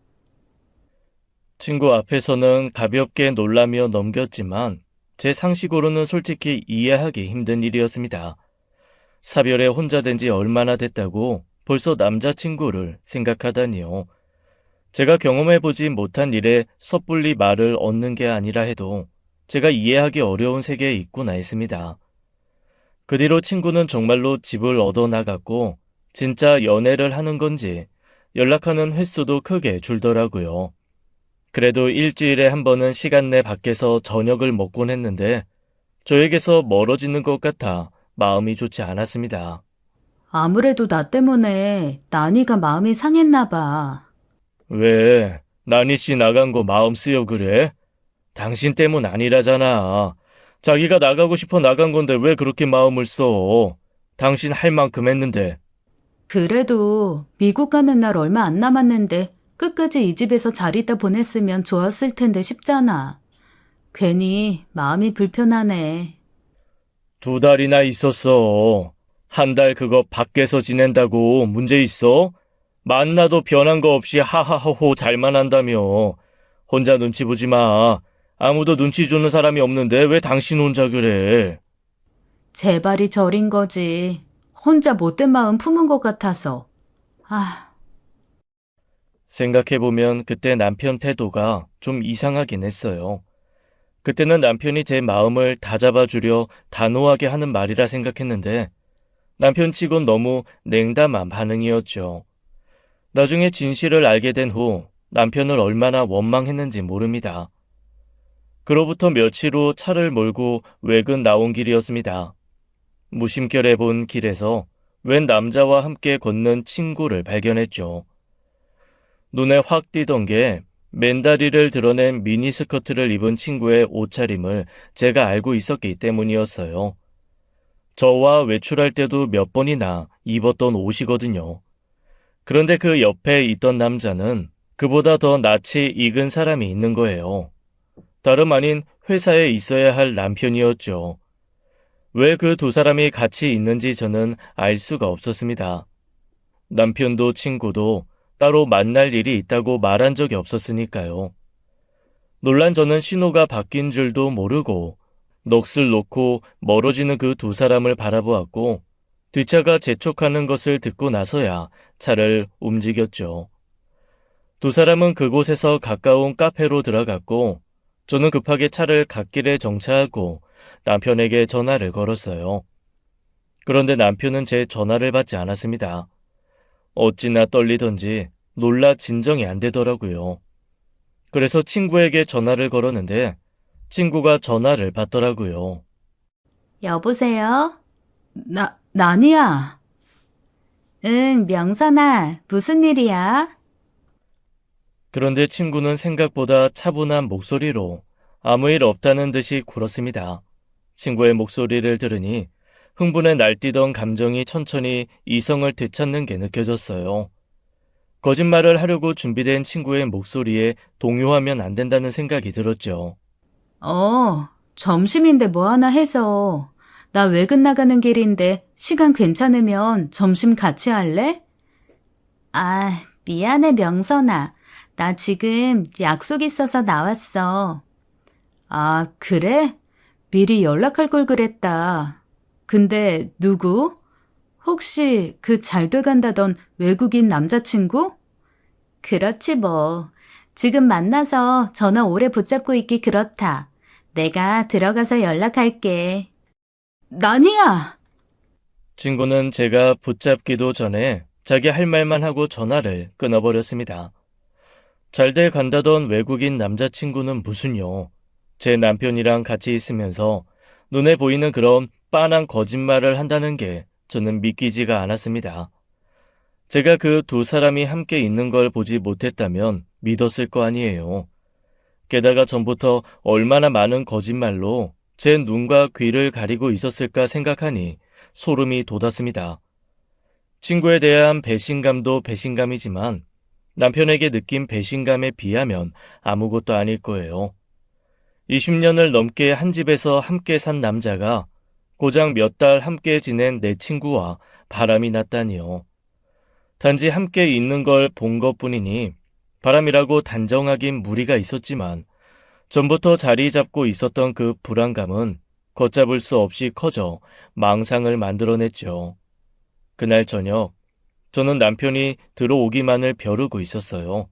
친구 앞에서는 가볍게 놀라며 넘겼지만 제 상식으로는 솔직히 이해하기 힘든 일이었습니다. 사별에 혼자 된 지 얼마나 됐다고 벌써 남자친구를 생각하다니요. 제가 경험해보지 못한 일에 섣불리 말을 얻는 게 아니라 해도 제가 이해하기 어려운 세계에 있구나 했습니다. 그 뒤로 친구는 정말로 집을 얻어나갔고 진짜 연애를 하는 건지 연락하는 횟수도 크게 줄더라고요. 그래도 일주일에 한 번은 시간 내 밖에서 저녁을 먹곤 했는데 저에게서 멀어지는 것 같아 마음이 좋지 않았습니다. 아무래도 나 때문에 나니가 마음이 상했나 봐. 왜? 나니 씨 나간 거 마음 쓰여 그래? 당신 때문 아니라잖아. 자기가 나가고 싶어 나간 건데 왜 그렇게 마음을 써? 당신 할 만큼 했는데. 그래도 미국 가는 날 얼마 안 남았는데 끝까지 이 집에서 잘 있다 보냈으면 좋았을 텐데 싶잖아. 괜히 마음이 불편하네. 2달이나 있었어. 1달 그거 밖에서 지낸다고 문제 있어? 만나도 변한 거 없이 하하호호 잘만 한다며. 혼자 눈치 보지 마. 아무도 눈치 주는 사람이 없는데 왜 당신 혼자 그래? 제발이 저린 거지. 혼자 못된 마음 품은 것 같아서. 아, 생각해보면 그때 남편 태도가 좀 이상하긴 했어요. 그때는 남편이 제 마음을 다잡아주려 단호하게 하는 말이라 생각했는데 남편치곤 너무 냉담한 반응이었죠. 나중에 진실을 알게 된 후 남편을 얼마나 원망했는지 모릅니다. 그로부터 며칠 후 차를 몰고 외근 나온 길이었습니다. 무심결에 본 길에서 웬 남자와 함께 걷는 친구를 발견했죠. 눈에 확 띄던 게 맨다리를 드러낸 미니스커트를 입은 친구의 옷차림을 제가 알고 있었기 때문이었어요. 저와 외출할 때도 몇 번이나 입었던 옷이거든요. 그런데 그 옆에 있던 남자는 그보다 더 낯이 익은 사람이 있는 거예요. 다름 아닌 회사에 있어야 할 남편이었죠. 왜 그 2사람이 같이 있는지 저는 알 수가 없었습니다. 남편도 친구도 따로 만날 일이 있다고 말한 적이 없었으니까요. 놀란 저는 신호가 바뀐 줄도 모르고 넋을 놓고 멀어지는 그 2사람을 바라보았고 뒷차가 재촉하는 것을 듣고 나서야 차를 움직였죠. 2사람은 그곳에서 가까운 카페로 들어갔고 저는 급하게 차를 갓길에 정차하고 남편에게 전화를 걸었어요. 그런데 남편은 제 전화를 받지 않았습니다. 어찌나 떨리던지 놀라 진정이 안 되더라고요. 그래서 친구에게 전화를 걸었는데 친구가 전화를 받더라고요. 여보세요? 나니야. 응, 명선아. 무슨 일이야? 그런데 친구는 생각보다 차분한 목소리로 아무 일 없다는 듯이 굴었습니다. 친구의 목소리를 들으니 흥분에 날뛰던 감정이 천천히 이성을 되찾는 게 느껴졌어요. 거짓말을 하려고 준비된 친구의 목소리에 동요하면 안 된다는 생각이 들었죠. 점심인데 뭐 하나 해서. 나 외근 나가는 길인데 시간 괜찮으면 점심 같이 할래? 아, 미안해, 명선아. 나 지금 약속 있어서 나왔어. 아, 그래? 미리 연락할 걸 그랬다. 근데 누구? 혹시 그 잘 돼간다던 외국인 남자친구? 그렇지 뭐. 지금 만나서 전화 오래 붙잡고 있기 그렇다. 내가 들어가서 연락할게. 나니야! 친구는 제가 붙잡기도 전에 자기 할 말만 하고 전화를 끊어버렸습니다. 잘 돼 간다던 외국인 남자친구는 무슨요? 제 남편이랑 같이 있으면서 눈에 보이는 그런 빤한 거짓말을 한다는 게 저는 믿기지가 않았습니다. 제가 그 2사람이 함께 있는 걸 보지 못했다면 믿었을 거 아니에요. 게다가 전부터 얼마나 많은 거짓말로 제 눈과 귀를 가리고 있었을까 생각하니 소름이 돋았습니다. 친구에 대한 배신감도 배신감이지만 남편에게 느낀 배신감에 비하면 아무것도 아닐 거예요. 20년을 넘게 한 집에서 함께 산 남자가 고작 몇 달 함께 지낸 내 친구와 바람이 났다니요. 단지 함께 있는 걸 본 것뿐이니 바람이라고 단정하긴 무리가 있었지만 전부터 자리 잡고 있었던 그 불안감은 걷잡을 수 없이 커져 망상을 만들어냈죠. 그날 저녁 저는 남편이 들어오기만을 벼르고 있었어요.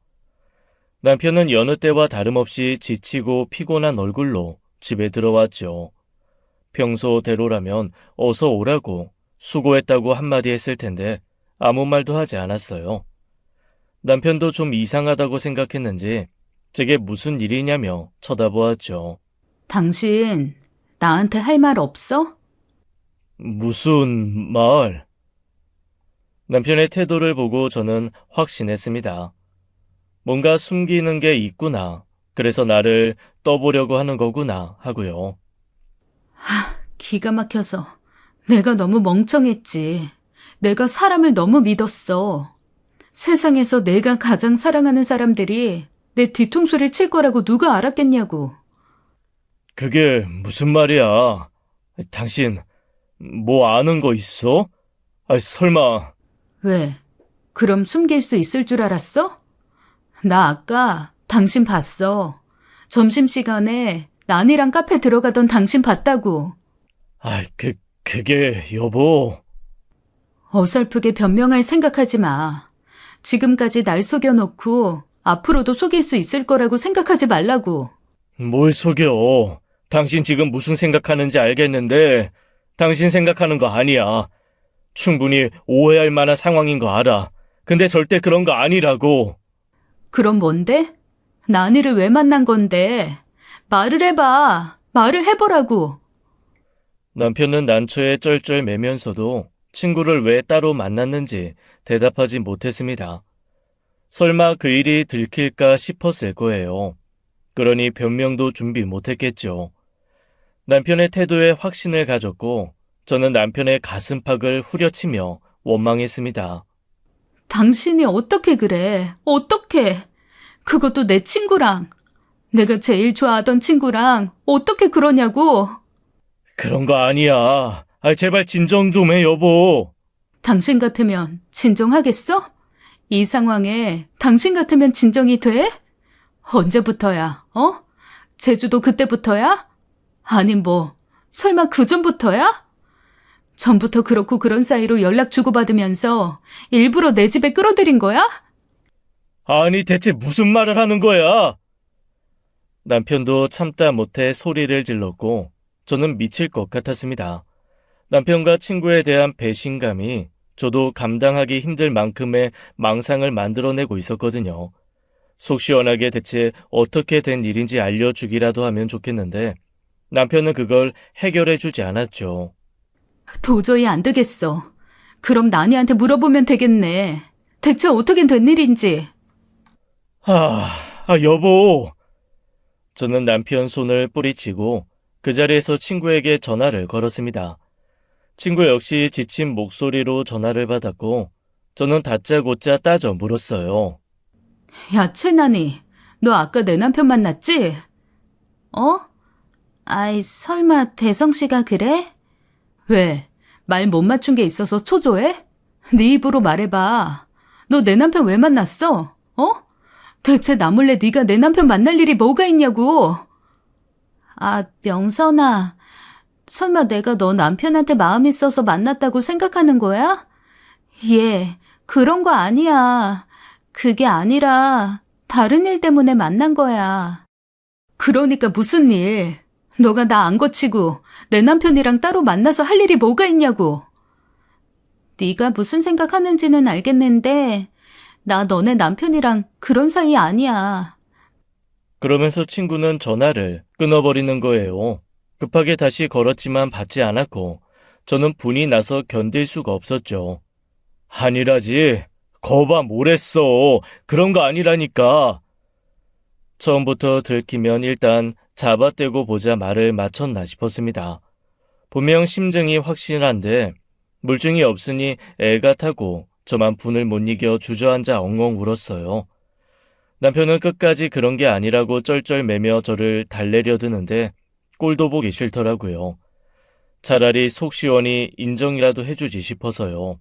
남편은 여느 때와 다름없이 지치고 피곤한 얼굴로 집에 들어왔죠. 평소대로라면 어서 오라고 수고했다고 한마디 했을 텐데 아무 말도 하지 않았어요. 남편도 좀 이상하다고 생각했는지 제게 무슨 일이냐며 쳐다보았죠. 당신, 나한테 할 말 없어? 무슨 말? 남편의 태도를 보고 저는 확신했습니다. 뭔가 숨기는 게 있구나. 그래서 나를 떠보려고 하는 거구나 하고요. 기가 막혀서 내가 너무 멍청했지. 내가 사람을 너무 믿었어. 세상에서 내가 가장 사랑하는 사람들이 내 뒤통수를 칠 거라고 누가 알았겠냐고. 그게 무슨 말이야? 당신 뭐 아는 거 있어? 설마. 왜? 그럼 숨길 수 있을 줄 알았어? 나 아까 당신 봤어. 점심시간에 난이랑 카페 들어가던 당신 봤다고. 그게 여보. 어설프게 변명할 생각하지 마. 지금까지 날 속여놓고 앞으로도 속일 수 있을 거라고 생각하지 말라고. 뭘 속여? 당신 지금 무슨 생각하는지 알겠는데 당신 생각하는 거 아니야. 충분히 오해할 만한 상황인 거 알아. 근데 절대 그런 거 아니라고. 그럼 뭔데? 난이를 왜 만난 건데? 말을 해봐. 말을 해보라고. 남편은 난처해 쩔쩔매면서도 친구를 왜 따로 만났는지 대답하지 못했습니다. 설마 그 일이 들킬까 싶었을 거예요. 그러니 변명도 준비 못했겠죠. 남편의 태도에 확신을 가졌고 저는 남편의 가슴팍을 후려치며 원망했습니다. 당신이 어떻게 그래? 어떻게? 그것도 내 친구랑. 내가 제일 좋아하던 친구랑 어떻게 그러냐고. 그런 거 아니야. 제발 진정 좀 해, 여보. 당신 같으면 진정하겠어? 이 상황에 당신 같으면 진정이 돼? 언제부터야, 어? 제주도 그때부터야? 아님 뭐, 설마 그전부터야? 전부터 그렇고 그런 사이로 연락 주고받으면서 일부러 내 집에 끌어들인 거야? 아니, 대체 무슨 말을 하는 거야? 남편도 참다 못해 소리를 질렀고 저는 미칠 것 같았습니다. 남편과 친구에 대한 배신감이 저도 감당하기 힘들 만큼의 망상을 만들어내고 있었거든요. 속 시원하게 대체 어떻게 된 일인지 알려주기라도 하면 좋겠는데 남편은 그걸 해결해주지 않았죠. 도저히 안 되겠어. 그럼 나니한테 물어보면 되겠네. 대체 어떻게 된 일인지. 여보. 저는 남편 손을 뿌리치고 그 자리에서 친구에게 전화를 걸었습니다. 친구 역시 지친 목소리로 전화를 받았고 저는 다짜고짜 따져 물었어요. 야, 최난이, 너 아까 내 남편 만났지? 어? 아이, 설마 대성씨가 그래? 왜? 말 못 맞춘 게 있어서 초조해? 네 입으로 말해봐. 너 내 남편 왜 만났어? 어? 대체 나 몰래 네가 내 남편 만날 일이 뭐가 있냐고. 명선아. 설마 내가 너 남편한테 마음 있어서 만났다고 생각하는 거야? 얘, 그런 거 아니야. 그게 아니라 다른 일 때문에 만난 거야. 그러니까 무슨 일? 너가 나 안 거치고 내 남편이랑 따로 만나서 할 일이 뭐가 있냐고. 네가 무슨 생각하는지는 알겠는데 나 너네 남편이랑 그런 사이 아니야. 그러면서 친구는 전화를 끊어버리는 거예요. 급하게 다시 걸었지만 받지 않았고 저는 분이 나서 견딜 수가 없었죠. 아니라지. 거봐 뭐랬어. 그런 거 아니라니까. 처음부터 들키면 일단 잡아떼고 보자 말을 맞췄나 싶었습니다. 분명 심증이 확실한데 물증이 없으니 애가 타고 저만 분을 못 이겨 주저앉아 엉엉 울었어요. 남편은 끝까지 그런 게 아니라고 쩔쩔매며 저를 달래려 드는데 꼴도 보기 싫더라고요. 차라리 속 시원히 인정이라도 해주지 싶어서요.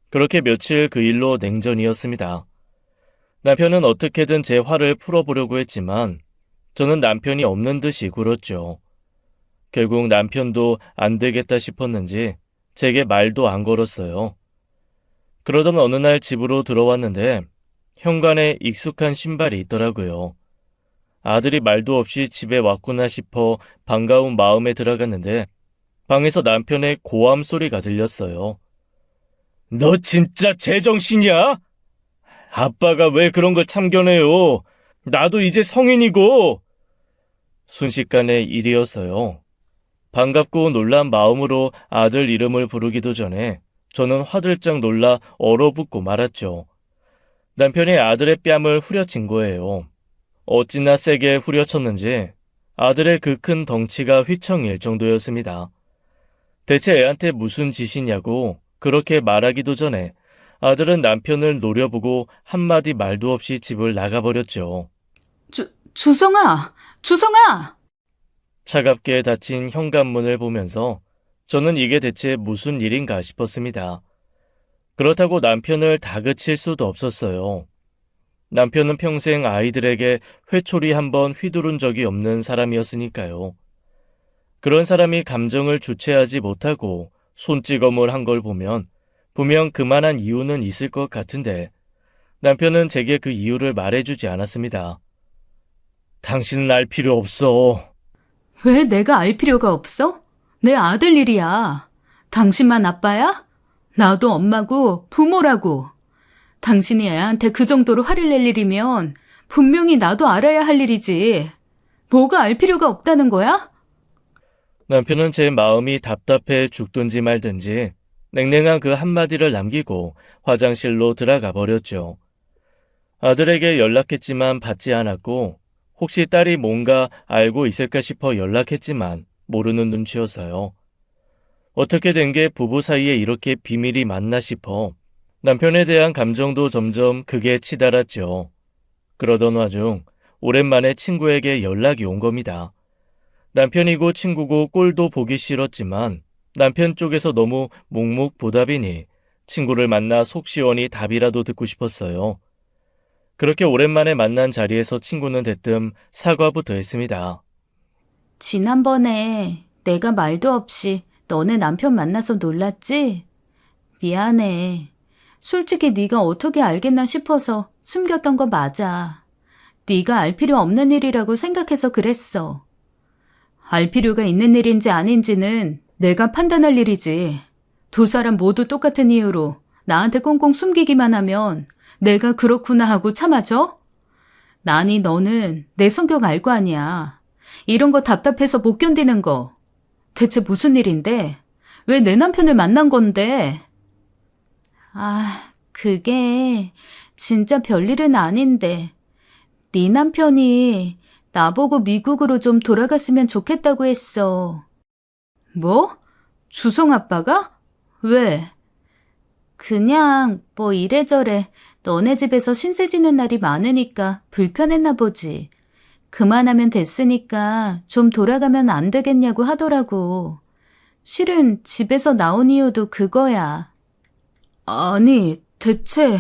그렇게 며칠 그 일로 냉전이었습니다. 남편은 어떻게든 제 화를 풀어보려고 했지만 저는 남편이 없는 듯이 굴었죠. 결국 남편도 안 되겠다 싶었는지 제게 말도 안 걸었어요. 그러던 어느 날 집으로 들어왔는데 현관에 익숙한 신발이 있더라고요. 아들이 말도 없이 집에 왔구나 싶어 반가운 마음에 들어갔는데 방에서 남편의 고함 소리가 들렸어요. 너 진짜 제정신이야? 아빠가 왜 그런 걸 참견해요? 나도 이제 성인이고. 순식간에 일이었어요. 반갑고 놀란 마음으로 아들 이름을 부르기도 전에 저는 화들짝 놀라 얼어붙고 말았죠. 남편이 아들의 뺨을 후려친 거예요. 어찌나 세게 후려쳤는지 아들의 그 큰 덩치가 휘청일 정도였습니다. 대체 애한테 무슨 짓이냐고 그렇게 말하기도 전에 아들은 남편을 노려보고 한마디 말도 없이 집을 나가버렸죠. 주성아! 주성아! 차갑게 닫힌 현관문을 보면서 저는 이게 대체 무슨 일인가 싶었습니다. 그렇다고 남편을 다그칠 수도 없었어요. 남편은 평생 아이들에게 회초리 한번 휘두른 적이 없는 사람이었으니까요. 그런 사람이 감정을 주체하지 못하고 손찌검을 한 걸 보면 분명 그만한 이유는 있을 것 같은데 남편은 제게 그 이유를 말해주지 않았습니다. 당신은 알 필요 없어. 왜 내가 알 필요가 없어? 내 아들 일이야. 당신만 아빠야? 나도 엄마고 부모라고. 당신이 애한테 그 정도로 화를 낼 일이면 분명히 나도 알아야 할 일이지. 뭐가 알 필요가 없다는 거야? 남편은 제 마음이 답답해 죽든지 말든지 냉랭한 그 한마디를 남기고 화장실로 들어가 버렸죠. 아들에게 연락했지만 받지 않았고 혹시 딸이 뭔가 알고 있을까 싶어 연락했지만 모르는 눈치였어요. 어떻게 된 게 부부 사이에 이렇게 비밀이 많나 싶어 남편에 대한 감정도 점점 극에 치달았죠. 그러던 와중 오랜만에 친구에게 연락이 온 겁니다. 남편이고 친구고 꼴도 보기 싫었지만 남편 쪽에서 너무 묵묵부답이니 친구를 만나 속 시원히 답이라도 듣고 싶었어요. 그렇게 오랜만에 만난 자리에서 친구는 대뜸 사과부터 했습니다. 지난번에 내가 말도 없이 너네 남편 만나서 놀랐지? 미안해. 솔직히 네가 어떻게 알겠나 싶어서 숨겼던 거 맞아. 네가 알 필요 없는 일이라고 생각해서 그랬어. 알 필요가 있는 일인지 아닌지는 내가 판단할 일이지. 두 사람 모두 똑같은 이유로 나한테 꽁꽁 숨기기만 하면 내가 그렇구나 하고 참아줘? 나니 너는 내 성격 알 거 아니야. 이런 거 답답해서 못 견디는 거. 대체 무슨 일인데? 왜 내 남편을 만난 건데? 아, 그게 진짜 별일은 아닌데. 네 남편이 나보고 미국으로 좀 돌아갔으면 좋겠다고 했어. 뭐? 주성 아빠가? 왜? 그냥 뭐 이래저래 너네 집에서 신세 지는 날이 많으니까 불편했나 보지. 그만하면 됐으니까 좀 돌아가면 안 되겠냐고 하더라고. 실은 집에서 나온 이유도 그거야. 아니, 대체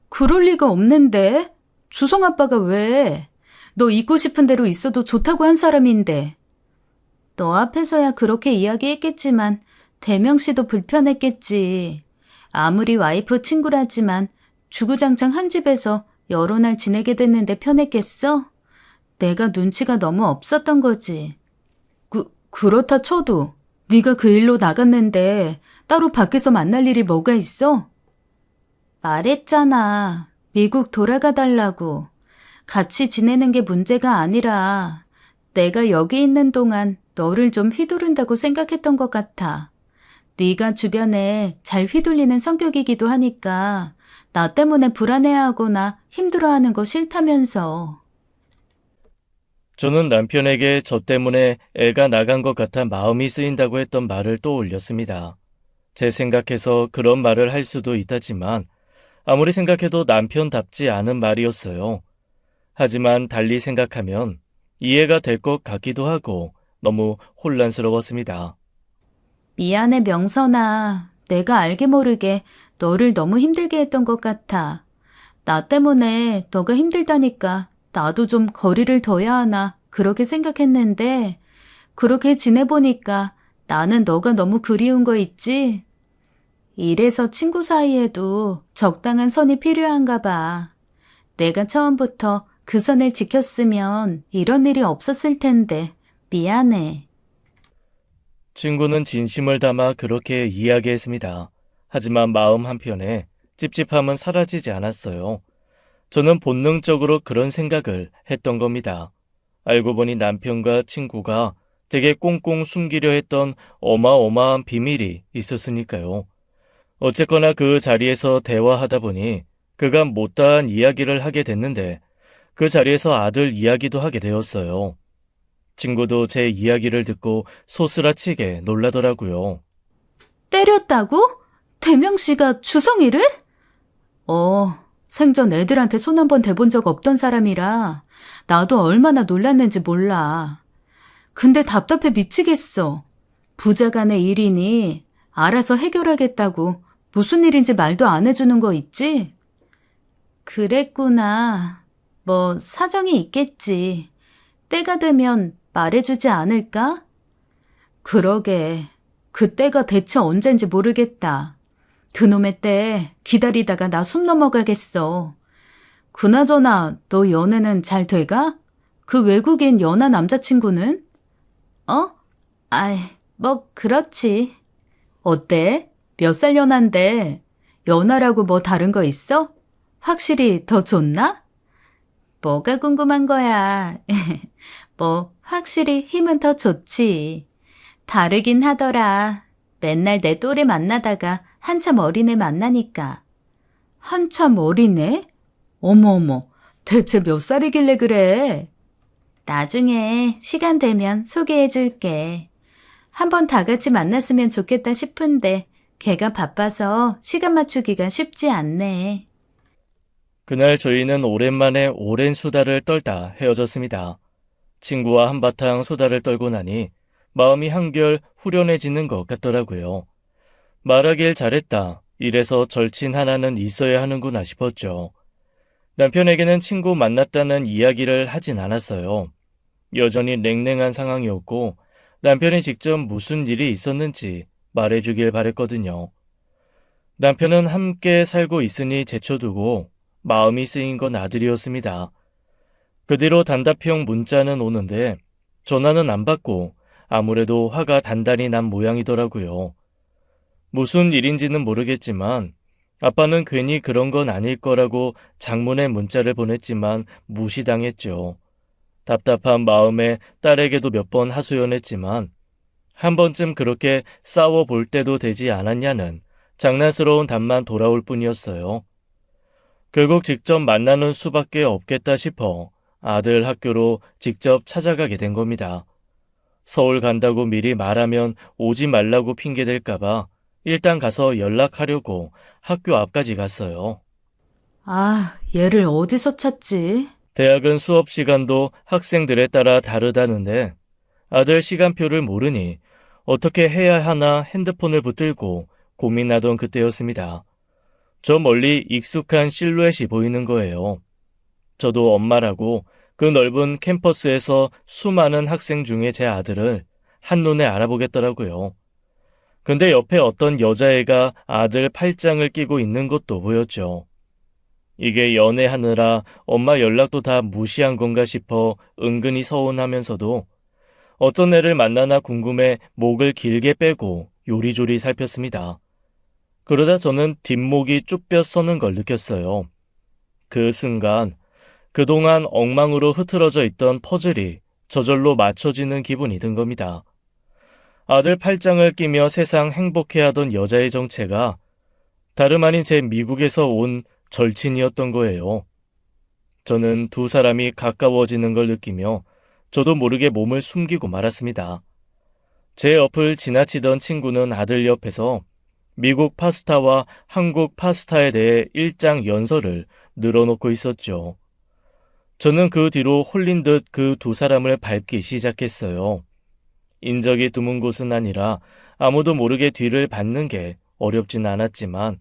그럴 리가 없는데? 주성 아빠가 왜? 너 있고 싶은 대로 있어도 좋다고 한 사람인데. 너 앞에서야 그렇게 이야기했겠지만 대명 씨도 불편했겠지. 아무리 와이프 친구라지만 주구장창 한 집에서 여러 날 지내게 됐는데 편했겠어? 내가 눈치가 너무 없었던 거지. 그렇다 쳐도 네가 그 일로 나갔는데 따로 밖에서 만날 일이 뭐가 있어? 말했잖아. 미국 돌아가 달라고. 같이 지내는 게 문제가 아니라 내가 여기 있는 동안 너를 좀 휘두른다고 생각했던 것 같아. 네가 주변에 잘 휘둘리는 성격이기도 하니까 나 때문에 불안해하거나 힘들어하는 거 싫다면서. 저는 남편에게 저 때문에 애가 나간 것 같아 마음이 쓰인다고 했던 말을 또 올렸습니다. 제 생각해서 그런 말을 할 수도 있다지만 아무리 생각해도 남편답지 않은 말이었어요. 하지만 달리 생각하면 이해가 될 것 같기도 하고 너무 혼란스러웠습니다. 미안해 명선아. 내가 알게 모르게 너를 너무 힘들게 했던 것 같아. 나 때문에 너가 힘들다니까 나도 좀 거리를 둬야 하나 그렇게 생각했는데 그렇게 지내보니까 나는 너가 너무 그리운 거 있지? 이래서 친구 사이에도 적당한 선이 필요한가 봐. 내가 처음부터 그 선을 지켰으면 이런 일이 없었을 텐데 미안해. 친구는 진심을 담아 그렇게 이야기했습니다. 하지만 마음 한편에 찝찝함은 사라지지 않았어요. 저는 본능적으로 그런 생각을 했던 겁니다. 알고 보니 남편과 친구가 제게 꽁꽁 숨기려 했던 어마어마한 비밀이 있었으니까요. 어쨌거나 그 자리에서 대화하다 보니 그간 못다한 이야기를 하게 됐는데 그 자리에서 아들 이야기도 하게 되었어요. 친구도 제 이야기를 듣고 소스라치게 놀라더라고요. 때렸다고? 대명 씨가 주성이를? 생전 애들한테 손 한 번 대본 적 없던 사람이라 나도 얼마나 놀랐는지 몰라. 근데 답답해 미치겠어. 부자간의 일이니 알아서 해결하겠다고 무슨 일인지 말도 안 해주는 거 있지? 그랬구나. 뭐 사정이 있겠지. 때가 되면 말해주지 않을까? 그러게. 그때가 대체 언젠지 모르겠다. 그놈의 때 기다리다가 나 숨 넘어가겠어. 그나저나 너 연애는 잘 돼가? 그 외국인 연하 남자친구는? 아이, 뭐 그렇지. 어때? 몇 살 연하인데 연하라고 뭐 다른 거 있어? 확실히 더 좋나? 뭐가 궁금한 거야. 뭐 확실히 힘은 더 좋지. 다르긴 하더라. 맨날 내 또래 만나다가 한참 어린애 만나니까. 한참 어린애? 어머어머, 대체 몇 살이길래 그래? 나중에 시간 되면 소개해줄게. 한번 다 같이 만났으면 좋겠다 싶은데 걔가 바빠서 시간 맞추기가 쉽지 않네. 그날 저희는 오랜만에 오랜 수다를 떨다 헤어졌습니다. 친구와 한바탕 수다를 떨고 나니 마음이 한결 후련해지는 것 같더라고요. 말하길 잘했다. 이래서 절친 하나는 있어야 하는구나 싶었죠. 남편에게는 친구 만났다는 이야기를 하진 않았어요. 여전히 냉랭한 상황이었고 남편이 직접 무슨 일이 있었는지 말해주길 바랬거든요. 남편은 함께 살고 있으니 제쳐두고 마음이 쓰인 건 아들이었습니다. 그 뒤로 단답형 문자는 오는데 전화는 안 받고 아무래도 화가 단단히 난 모양이더라고요. 무슨 일인지는 모르겠지만 아빠는 괜히 그런 건 아닐 거라고 장문의 문자를 보냈지만 무시당했죠. 답답한 마음에 딸에게도 몇 번 하소연했지만 한 번쯤 그렇게 싸워볼 때도 되지 않았냐는 장난스러운 답만 돌아올 뿐이었어요. 결국 직접 만나는 수밖에 없겠다 싶어 아들 학교로 직접 찾아가게 된 겁니다. 서울 간다고 미리 말하면 오지 말라고 핑계댈까봐 일단 가서 연락하려고 학교 앞까지 갔어요. 얘를 어디서 찾지? 대학은 수업 시간도 학생들에 따라 다르다는데 아들 시간표를 모르니 어떻게 해야 하나 핸드폰을 붙들고 고민하던 그때였습니다. 저 멀리 익숙한 실루엣이 보이는 거예요. 저도 엄마라고 그 넓은 캠퍼스에서 수많은 학생 중에 제 아들을 한눈에 알아보겠더라고요. 근데 옆에 어떤 여자애가 아들 팔짱을 끼고 있는 것도 보였죠. 이게 연애하느라 엄마 연락도 다 무시한 건가 싶어 은근히 서운하면서도 어떤 애를 만나나 궁금해 목을 길게 빼고 요리조리 살폈습니다. 그러다 저는 뒷목이 쭈뼛 서는 걸 느꼈어요. 그 순간 그동안 엉망으로 흐트러져 있던 퍼즐이 저절로 맞춰지는 기분이 든 겁니다. 아들 팔짱을 끼며 세상 행복해하던 여자의 정체가 다름 아닌 제 미국에서 온 절친이었던 거예요. 저는 두 사람이 가까워지는 걸 느끼며 저도 모르게 몸을 숨기고 말았습니다. 제 옆을 지나치던 친구는 아들 옆에서 미국 파스타와 한국 파스타에 대해 일장 연설을 늘어놓고 있었죠. 저는 그 뒤로 홀린 듯 그 두 사람을 밟기 시작했어요. 인적이 드문 곳은 아니라 아무도 모르게 뒤를 밟는 게 어렵진 않았지만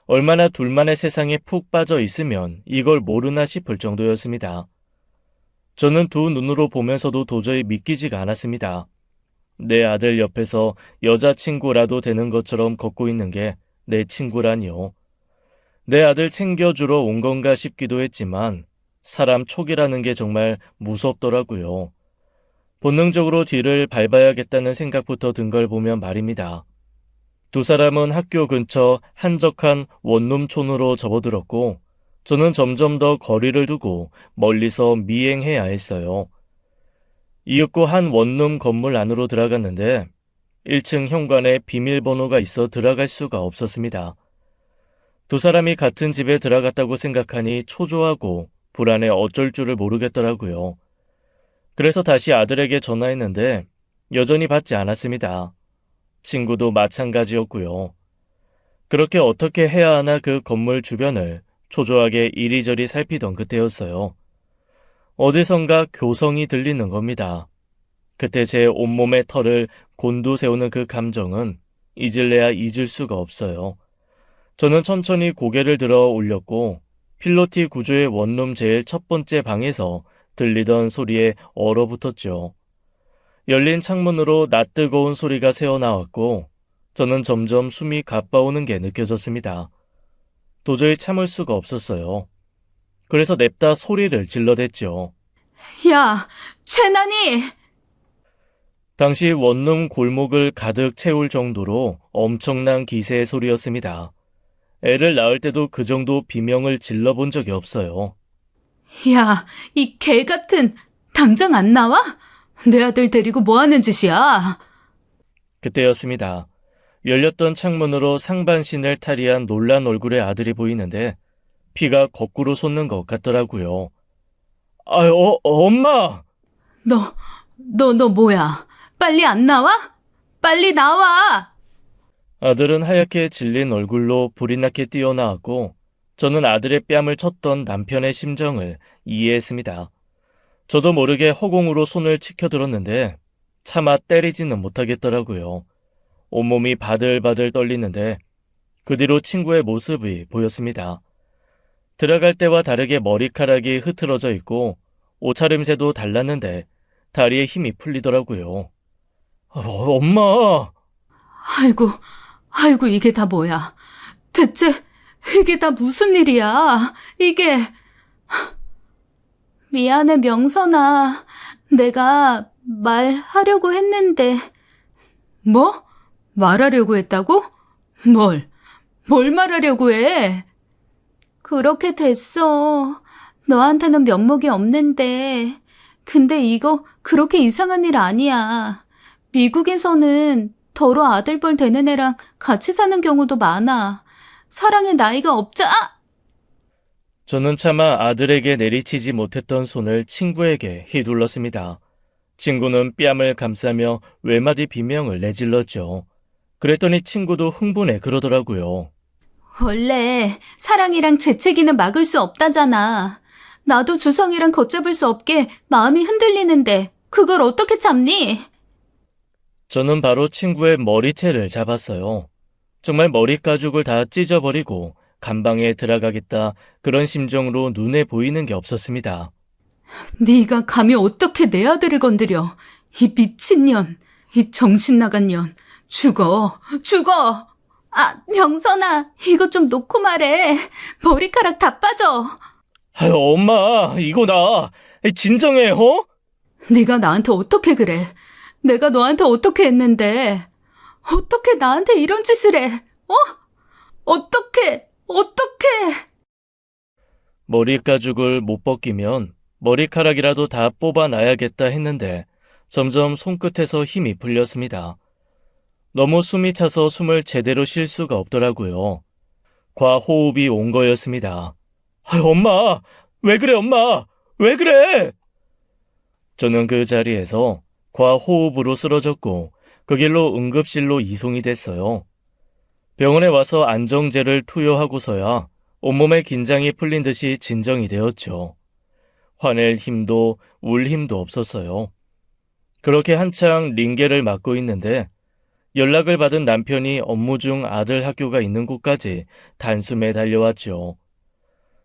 얼마나 둘만의 세상에 푹 빠져 있으면 이걸 모르나 싶을 정도였습니다. 저는 두 눈으로 보면서도 도저히 믿기지가 않았습니다. 내 아들 옆에서 여자친구라도 되는 것처럼 걷고 있는 게 내 친구라니요. 내 아들 챙겨주러 온 건가 싶기도 했지만 사람 촉이라는 게 정말 무섭더라고요. 본능적으로 뒤를 밟아야겠다는 생각부터 든 걸 보면 말입니다. 두 사람은 학교 근처 한적한 원룸촌으로 접어들었고 저는 점점 더 거리를 두고 멀리서 미행해야 했어요. 이윽고 한 원룸 건물 안으로 들어갔는데 1층 현관에 비밀번호가 있어 들어갈 수가 없었습니다. 두 사람이 같은 집에 들어갔다고 생각하니 초조하고 불안해 어쩔 줄을 모르겠더라고요. 그래서 다시 아들에게 전화했는데 여전히 받지 않았습니다. 친구도 마찬가지였고요. 그렇게 어떻게 해야 하나 그 건물 주변을 초조하게 이리저리 살피던 그때였어요. 어디선가 교성이 들리는 겁니다. 그때 제 온몸의 털을 곤두세우는 그 감정은 잊을래야 잊을 수가 없어요. 저는 천천히 고개를 들어 올렸고 필로티 구조의 원룸 제일 첫 번째 방에서 들리던 소리에 얼어붙었죠. 열린 창문으로 낯뜨거운 소리가 새어나왔고 저는 점점 숨이 가빠오는 게 느껴졌습니다. 도저히 참을 수가 없었어요. 그래서 냅다 소리를 질러댔죠. 야, 최난이! 당시 원룸 골목을 가득 채울 정도로 엄청난 기세의 소리였습니다. 애를 낳을 때도 그 정도 비명을 질러본 적이 없어요. 야, 이 개 같은, 당장 안 나와? 내 아들 데리고 뭐 하는 짓이야? 그때였습니다. 열렸던 창문으로 상반신을 탈의한 놀란 얼굴의 아들이 보이는데 피가 거꾸로 솟는 것 같더라고요. 엄마! 너 뭐야? 빨리 안 나와? 빨리 나와! 아들은 하얗게 질린 얼굴로 불이 나게 뛰어나왔고 저는 아들의 뺨을 쳤던 남편의 심정을 이해했습니다. 저도 모르게 허공으로 손을 치켜들었는데 차마 때리지는 못하겠더라고요. 온몸이 바들바들 떨리는데 그 뒤로 친구의 모습이 보였습니다. 들어갈 때와 다르게 머리카락이 흐트러져 있고 옷차림새도 달랐는데 다리에 힘이 풀리더라고요. 엄마! 아이고, 이게 다 뭐야? 대체 이게 다 무슨 일이야? 이게... 미안해, 명선아. 내가 말하려고 했는데... 뭐? 말하려고 했다고? 뭘 말하려고 해? 그렇게 됐어. 너한테는 면목이 없는데. 근데 이거 그렇게 이상한 일 아니야. 미국에서는 더러 아들뻘 되는 애랑 같이 사는 경우도 많아. 사랑의 나이가 저는 차마 아들에게 내리치지 못했던 손을 친구에게 휘둘렀습니다. 친구는 뺨을 감싸며 외마디 비명을 내질렀죠. 그랬더니 친구도 흥분해 그러더라고요. 원래 사랑이랑 재채기는 막을 수 없다잖아. 나도 주성이랑 걷잡을 수 없게 마음이 흔들리는데 그걸 어떻게 참니? 저는 바로 친구의 머리채를 잡았어요. 정말 머리 가죽을 다 찢어버리고 감방에 들어가겠다 그런 심정으로 눈에 보이는 게 없었습니다. 네가 감히 어떻게 내 아들을 건드려? 이 미친년, 이 정신 나간 년. 죽어! 아, 명선아, 이거 좀 놓고 말해. 머리카락 다 빠져. 엄마, 이거 나 진정해, 어? 네가 나한테 어떻게 그래? 내가 너한테 어떻게 했는데? 어떻게 나한테 이런 짓을 해? 어떻게? 머리 가죽을 못 벗기면 머리카락이라도 다 뽑아놔야겠다 했는데 점점 손끝에서 힘이 풀렸습니다. 너무 숨이 차서 숨을 제대로 쉴 수가 없더라고요. 과호흡이 온 거였습니다. 엄마! 왜 그래, 엄마! 왜 그래! 저는 그 자리에서 과호흡으로 쓰러졌고 그 길로 응급실로 이송이 됐어요. 병원에 와서 안정제를 투여하고서야 온몸의 긴장이 풀린 듯이 진정이 되었죠. 화낼 힘도 울 힘도 없었어요. 그렇게 한창 링게를 맞고 있는데 연락을 받은 남편이 업무 중 아들 학교가 있는 곳까지 단숨에 달려왔죠.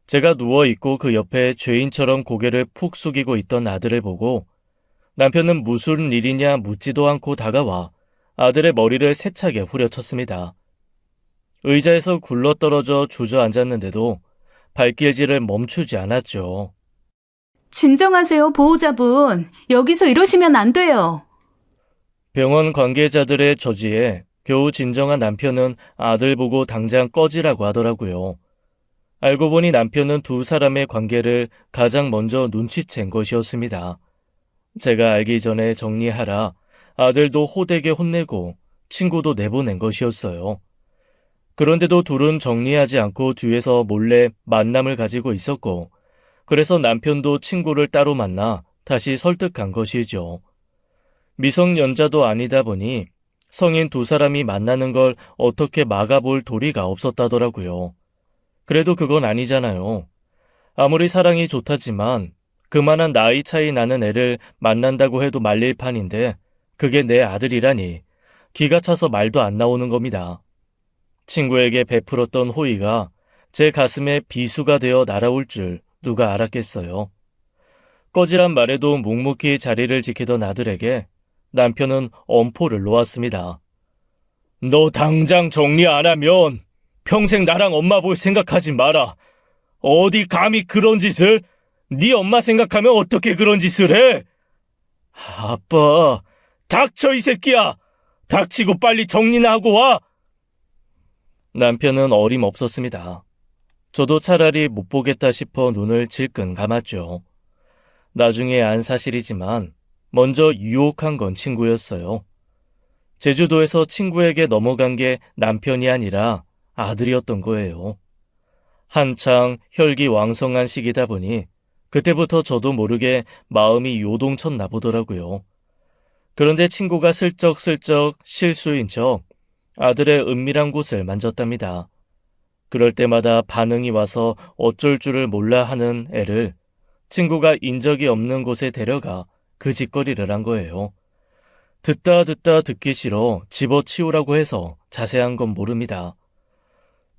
제가 누워있고 그 옆에 죄인처럼 고개를 푹 숙이고 있던 아들을 보고 남편은 무슨 일이냐 묻지도 않고 다가와 아들의 머리를 세차게 후려쳤습니다. 의자에서 굴러떨어져 주저앉았는데도 발길질을 멈추지 않았죠. 진정하세요, 보호자분. 여기서 이러시면 안 돼요. 병원 관계자들의 저지에 겨우 진정한 남편은 아들 보고 당장 꺼지라고 하더라고요. 알고 보니 남편은 두 사람의 관계를 가장 먼저 눈치챈 것이었습니다. 제가 알기 전에 정리하라 아들도 호되게 혼내고 친구도 내보낸 것이었어요. 그런데도 둘은 정리하지 않고 뒤에서 몰래 만남을 가지고 있었고, 그래서 남편도 친구를 따로 만나 다시 설득한 것이죠. 미성년자도 아니다 보니 성인 두 사람이 만나는 걸 어떻게 막아볼 도리가 없었다더라고요. 그래도 그건 아니잖아요. 아무리 사랑이 좋다지만 그만한 나이 차이 나는 애를 만난다고 해도 말릴 판인데 그게 내 아들이라니 기가 차서 말도 안 나오는 겁니다. 친구에게 베풀었던 호의가 제 가슴에 비수가 되어 날아올 줄 누가 알았겠어요. 꺼지란 말에도 묵묵히 자리를 지키던 아들에게 남편은 엄포를 놓았습니다. 너 당장 정리 안 하면 평생 나랑 엄마 볼 생각하지 마라. 어디 감히 그런 짓을? 네 엄마 생각하면 어떻게 그런 짓을 해? 아빠, 닥쳐 이 새끼야! 닥치고 빨리 정리나 하고 와! 남편은 어림없었습니다. 저도 차라리 못 보겠다 싶어 눈을 질끈 감았죠. 나중에 안 사실이지만 먼저 유혹한 건 친구였어요. 제주도에서 친구에게 넘어간 게 남편이 아니라 아들이었던 거예요. 한창 혈기왕성한 시기다 보니 그때부터 저도 모르게 마음이 요동쳤나 보더라고요. 그런데 친구가 슬쩍슬쩍 실수인 척 아들의 은밀한 곳을 만졌답니다. 그럴 때마다 반응이 와서 어쩔 줄을 몰라 하는 애를 친구가 인적이 없는 곳에 데려가 그 짓거리를 한 거예요. 듣다 듣기 싫어 집어치우라고 해서 자세한 건 모릅니다.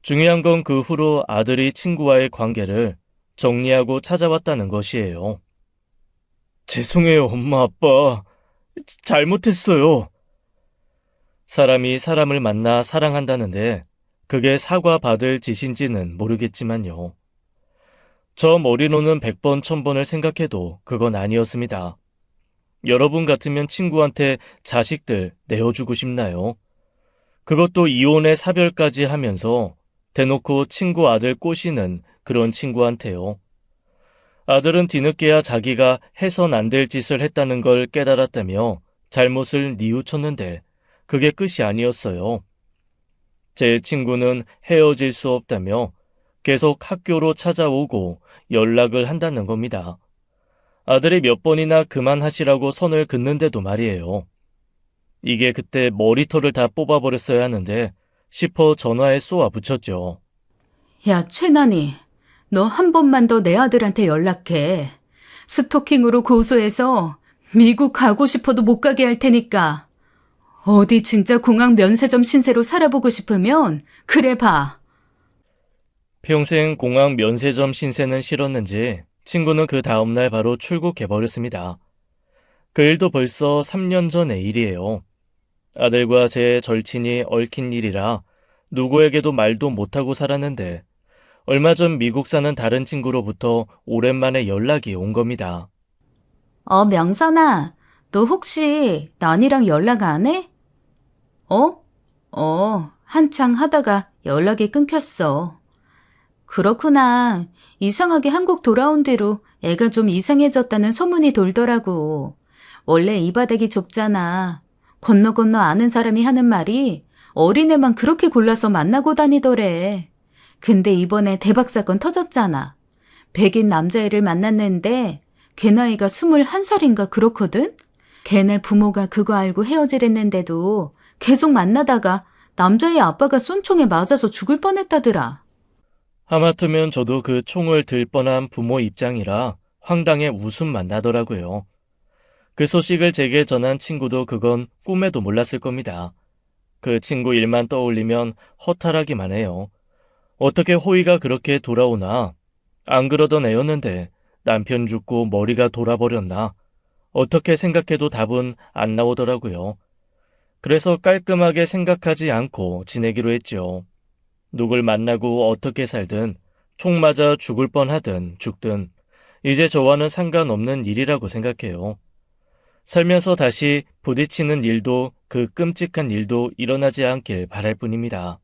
중요한 건 그 후로 아들이 친구와의 관계를 정리하고 찾아왔다는 것이에요. 죄송해요, 엄마, 아빠. 잘못했어요. 사람이 사람을 만나 사랑한다는데 그게 사과받을 짓인지는 모르겠지만요. 저 머리로는 100번, 1000번을 생각해도 그건 아니었습니다. 여러분 같으면 친구한테 자식들 내어주고 싶나요? 그것도 이혼에 사별까지 하면서 대놓고 친구 아들 꼬시는 그런 친구한테요. 아들은 뒤늦게야 자기가 해선 안 될 짓을 했다는 걸 깨달았다며 잘못을 뉘우쳤는데 그게 끝이 아니었어요. 제 친구는 헤어질 수 없다며 계속 학교로 찾아오고 연락을 한다는 겁니다. 아들이 몇 번이나 그만하시라고 선을 긋는데도 말이에요. 이게 그때 머리털을 다 뽑아버렸어야 하는데 싶어 전화에 쏘아 붙였죠. 야, 최난이, 너 한 번만 더 내 아들한테 연락해. 스토킹으로 고소해서 미국 가고 싶어도 못 가게 할 테니까. 어디 진짜 공항 면세점 신세로 살아보고 싶으면 그래 봐. 평생 공항 면세점 신세는 싫었는지 친구는 그 다음날 바로 출국해버렸습니다. 그 일도 벌써 3년 전의 일이에요. 아들과 제 절친이 얽힌 일이라 누구에게도 말도 못하고 살았는데 얼마 전 미국 사는 다른 친구로부터 오랜만에 연락이 온 겁니다. 명선아, 너 혹시 난이랑 연락 안 해? 한창 하다가 연락이 끊겼어. 그렇구나. 이상하게 한국 돌아온 뒤로 애가 좀 이상해졌다는 소문이 돌더라고. 원래 이 바닥이 좁잖아. 건너 아는 사람이 하는 말이 어린애만 그렇게 골라서 만나고 다니더래. 근데 이번에 대박 사건 터졌잖아. 백인 남자애를 만났는데 걔 나이가 21살인가 그렇거든? 걔네 부모가 그거 알고 헤어지랬는데도 계속 만나다가 남자애 아빠가 쏜 총에 맞아서 죽을 뻔했다더라. 하마터면 저도 그 총을 들 뻔한 부모 입장이라 황당해 웃음만 나더라고요. 그 소식을 제게 전한 친구도 그건 꿈에도 몰랐을 겁니다. 그 친구 일만 떠올리면 허탈하기만 해요. 어떻게 호의가 그렇게 돌아오나? 안 그러던 애였는데 남편 죽고 머리가 돌아버렸나? 어떻게 생각해도 답은 안 나오더라고요. 그래서 깔끔하게 생각하지 않고 지내기로 했죠. 누굴 만나고 어떻게 살든 총 맞아 죽을 뻔하든 죽든 이제 저와는 상관없는 일이라고 생각해요. 살면서 다시 부딪히는 일도 그 끔찍한 일도 일어나지 않길 바랄 뿐입니다.